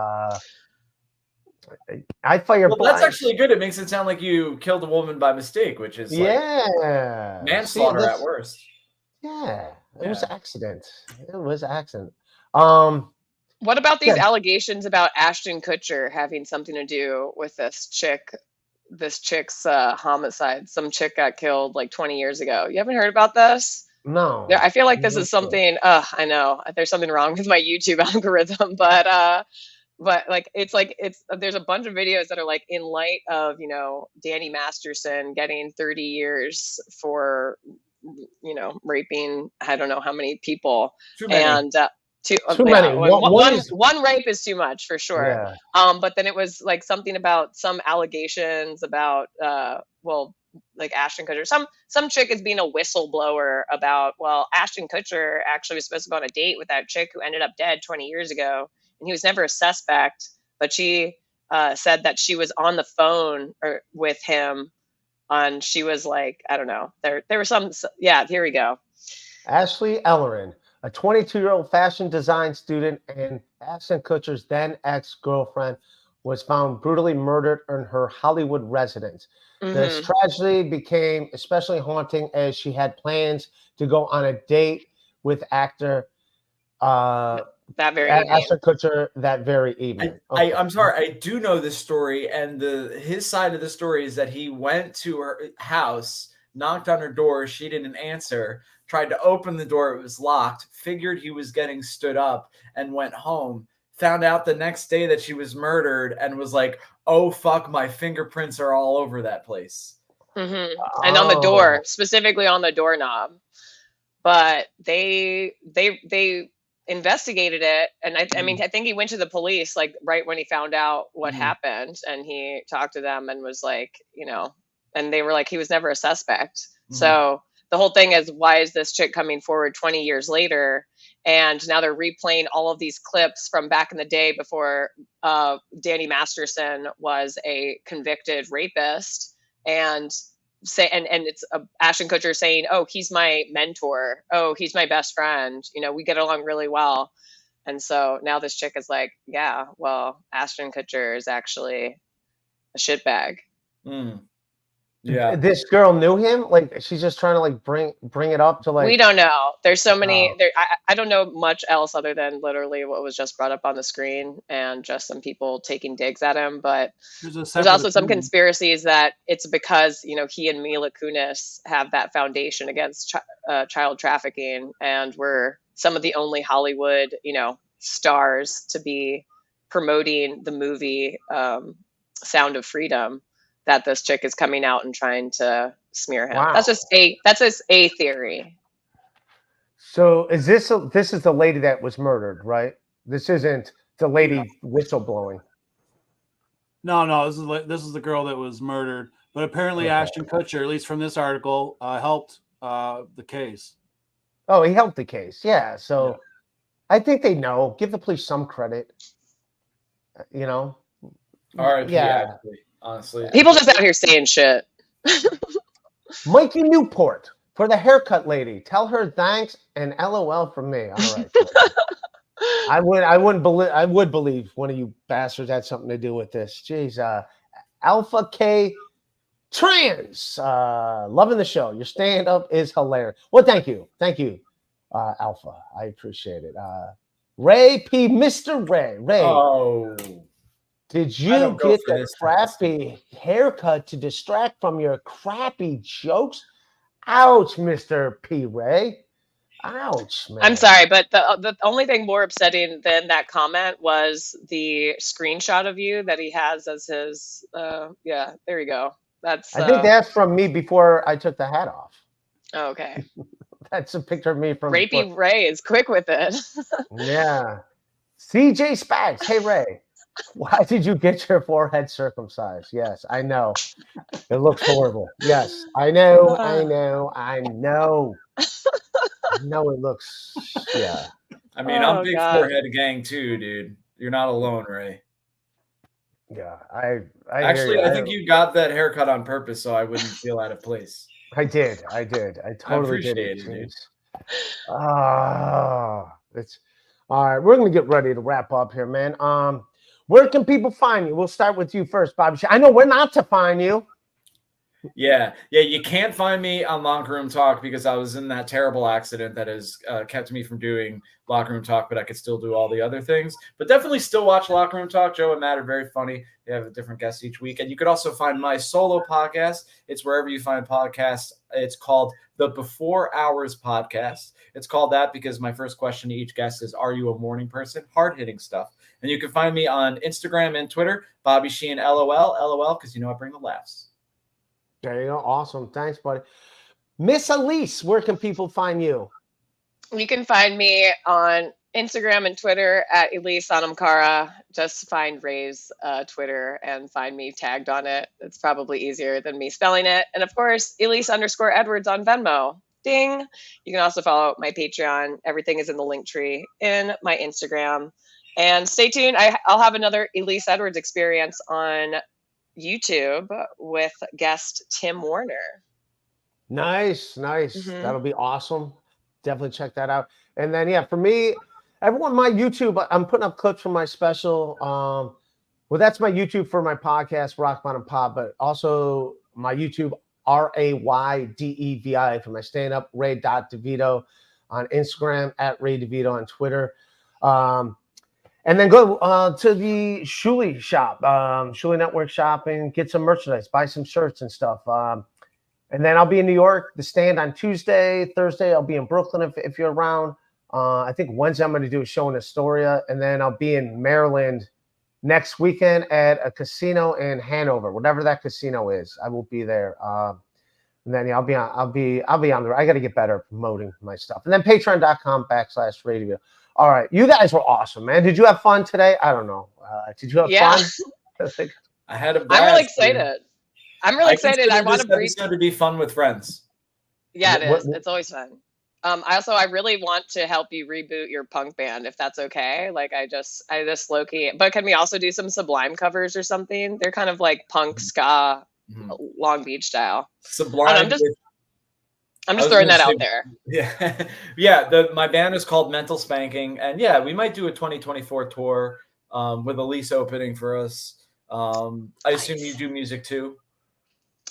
A: I fire blind.
C: That's actually good. It makes it sound like you killed a woman by mistake, which is manslaughter at worst.
A: Yeah. It was accident.
D: What about these allegations about Ashton Kutcher having something to do with this chick's homicide? Some chick got killed like 20 years ago. You haven't heard about this?
A: No.
D: Yeah, I feel like this
A: Not
D: is
A: true.
D: something. I know there's something wrong with my YouTube algorithm, but like it's there's a bunch of videos that are like in light of Danny Masterson getting 30 years for raping I don't know how many people.
C: Too many.
D: And
A: Too
D: yeah,
A: many. One is
D: one rape is too much for sure.
A: yeah.
D: But then it was like something about some allegations about well, like Ashton Kutcher. Some chick is being a whistleblower about, well, Ashton Kutcher actually was supposed to go on a date with that chick who ended up dead 20 years ago, and he was never a suspect. But she said that she was on the phone with him, and she was like, I don't know. There were some. Yeah, here we go.
A: Ashley Ellerin, a 22-year-old fashion design student and Ashton Kutcher's then ex-girlfriend, was found brutally murdered in her Hollywood residence. This
D: Hmm.
A: tragedy became especially haunting as she had plans to go on a date with actor
D: That very evening.
A: Ashton Kutcher that very evening. Okay.
C: I'm sorry, I do know this story, and his side of the story is that he went to her house, knocked on her door, she didn't answer, tried to open the door, it was locked, figured he was getting stood up, and went home. Found out the next day that she was murdered, and was like, "Oh fuck, my fingerprints are all over that place."
D: Hmm. And on the door,
A: Oh.
D: specifically on the doorknob. But they investigated it, and I mean, I think he went to the police like right when he found out what happened, and he talked to them and was like, and they were like, he was never a suspect. So the whole thing is, why is this chick coming forward 20 years later? And now they're replaying all of these clips from back in the day before Danny Masterson was a convicted rapist, and it's Ashton Kutcher saying, "Oh, he's my mentor. Oh, he's my best friend. We get along really well." And so now this chick is like, "Yeah, well, Ashton Kutcher is actually a shitbag."
C: Yeah.
A: This girl knew him? Like she's just trying to like bring it up to like
D: We don't know. There's so many.
A: Oh.
D: I don't know much else other than literally what was just brought up on the screen and just some people taking digs at him. But there's also some conspiracies that it's because he and Mila Kunis have that foundation against child trafficking, and we're some of the only Hollywood stars to be promoting the movie Sound of Freedom, that this chick is coming out and trying to smear him.
A: Wow.
D: That's just a theory.
A: So this is the lady that was murdered, right? This isn't the lady whistleblowing.
B: No, this is the girl that was murdered. But apparently Ashton Kutcher, at least from this article, helped the case.
A: Oh, he helped the case. Yeah. So I think they know. Give the police some credit.
C: R.I.P.
A: Yeah.
C: Actually, honestly.
D: People just out here saying shit.
A: Mikey Newport for the haircut lady. Tell her thanks and LOL from me. All right. I would believe one of you bastards had something to do with this. Jeez. Alpha K Trans. Loving the show. Your stand-up is hilarious. Well, thank you. Alpha. I appreciate it. Ray P. Mr. Ray.
C: Oh.
A: Did you get the crappy haircut to distract from your crappy jokes? Ouch, Mr. P. Ray. Ouch, man.
D: I'm sorry, but the only thing more upsetting than that comment was the screenshot of you that he has as his. Yeah, there you go.
A: I think that's from me before I took the hat off.
D: Oh, okay.
A: That's a picture of me from.
D: Rapey Ray is quick with it.
A: Yeah. CJ Spags. Hey, Ray. Why did you get your forehead circumcised? Yes, I know. It looks horrible. Yes, I know. I know it looks, yeah.
C: I mean, I'm big forehead gang too, dude. You're not alone, Ray.
A: Yeah, I
C: actually, I think you got that haircut on purpose so I wouldn't feel out of place.
A: I did. I totally did it.
C: Dude.
A: It's all right. We're gonna get ready to wrap up here, man. Where can people find you? We'll start with you first, Bobby. I know where not to find you.
C: Yeah. You can't find me on Locker Room Talk because I was in that terrible accident that has kept me from doing Locker Room Talk, but I could still do all the other things. But definitely still watch Locker Room Talk. Joe and Matt are very funny. They have a different guest each week. And you could also find my solo podcast. It's wherever you find podcasts. It's called the Before Hours Podcast. It's called that because my first question to each guest is, are you a morning person? Hard-hitting stuff. And you can find me on Instagram and Twitter, Bobby Sheehan, LOL, because I bring the laughs.
A: There you go. Awesome. Thanks, buddy. Miss Elise, where can people find you?
D: You can find me on Instagram and Twitter at Elise Anamkara. Just find Ray's Twitter and find me tagged on it. It's probably easier than me spelling it. And of course, Elise_Edwards on Venmo. Ding. You can also follow my Patreon. Everything is in the link tree in my Instagram. And stay tuned. I'll have another Elise Edwards experience on YouTube with guest Tim Warner.
A: Nice.
D: Mhm.
A: That'll be awesome. Definitely check that out. And then, yeah, for me, everyone, my YouTube, I'm putting up clips from my special. Well, that's my YouTube for my podcast, Rock Bottom Pod, but also my YouTube, RAYDEVI, for my stand-up, Ray.DeVito on Instagram, at Ray DeVito on Twitter. And then go to the Sheehan shop, Sheehan Network shop, and get some merchandise, buy some shirts and stuff. And then I'll be in New York, the Stand on Tuesday. Thursday, I'll be in Brooklyn if you're around. I think Wednesday, I'm going to do a show in Astoria. And then I'll be in Maryland next weekend at a casino in Hanover, whatever that casino is. I will be there. And then I'll be on the road. I got to get better at promoting my stuff. And then patreon.com/radio. All right. You guys were awesome, man. Did you have fun today? I don't know. Did you have fun?
C: I had a blast.
D: I'm really excited. I want to breathe.
C: It's going to be fun with friends.
D: Yeah, it is. It's always fun. I really want to help you reboot your punk band, if that's okay. Like I just low key, but can we also do some Sublime covers or something? They're kind of like punk ska, Long Beach style.
C: Sublime.
D: I'm just throwing that out there.
C: Yeah. Yeah. My band is called Mental Spanking. And yeah, we might do a 2024 tour with Elise opening for us. I assume you do music too.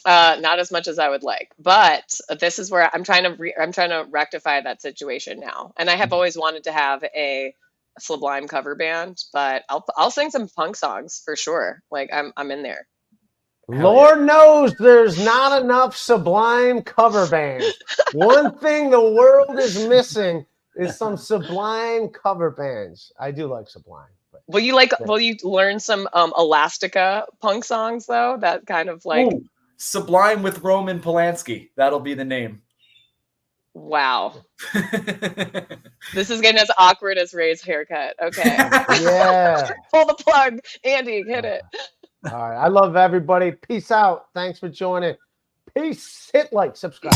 D: Not as much as I would like, but this is where I'm trying to rectify that situation now. And I have always wanted to have a Sublime cover band, but I'll sing some punk songs for sure. Like I'm in there.
A: Lord knows there's not enough Sublime cover bands. One thing the world is missing is some Sublime cover bands. I do like Sublime.
D: Will you learn some Elastica punk songs though? That kind of like
C: Sublime with Roman Polanski. That'll be the name.
D: Wow. This is getting as awkward as Ray's haircut. Okay.
A: Yeah.
D: Pull the plug. Andy, hit it.
A: All right. I love everybody. Peace out. Thanks for joining. Peace. Hit like, subscribe.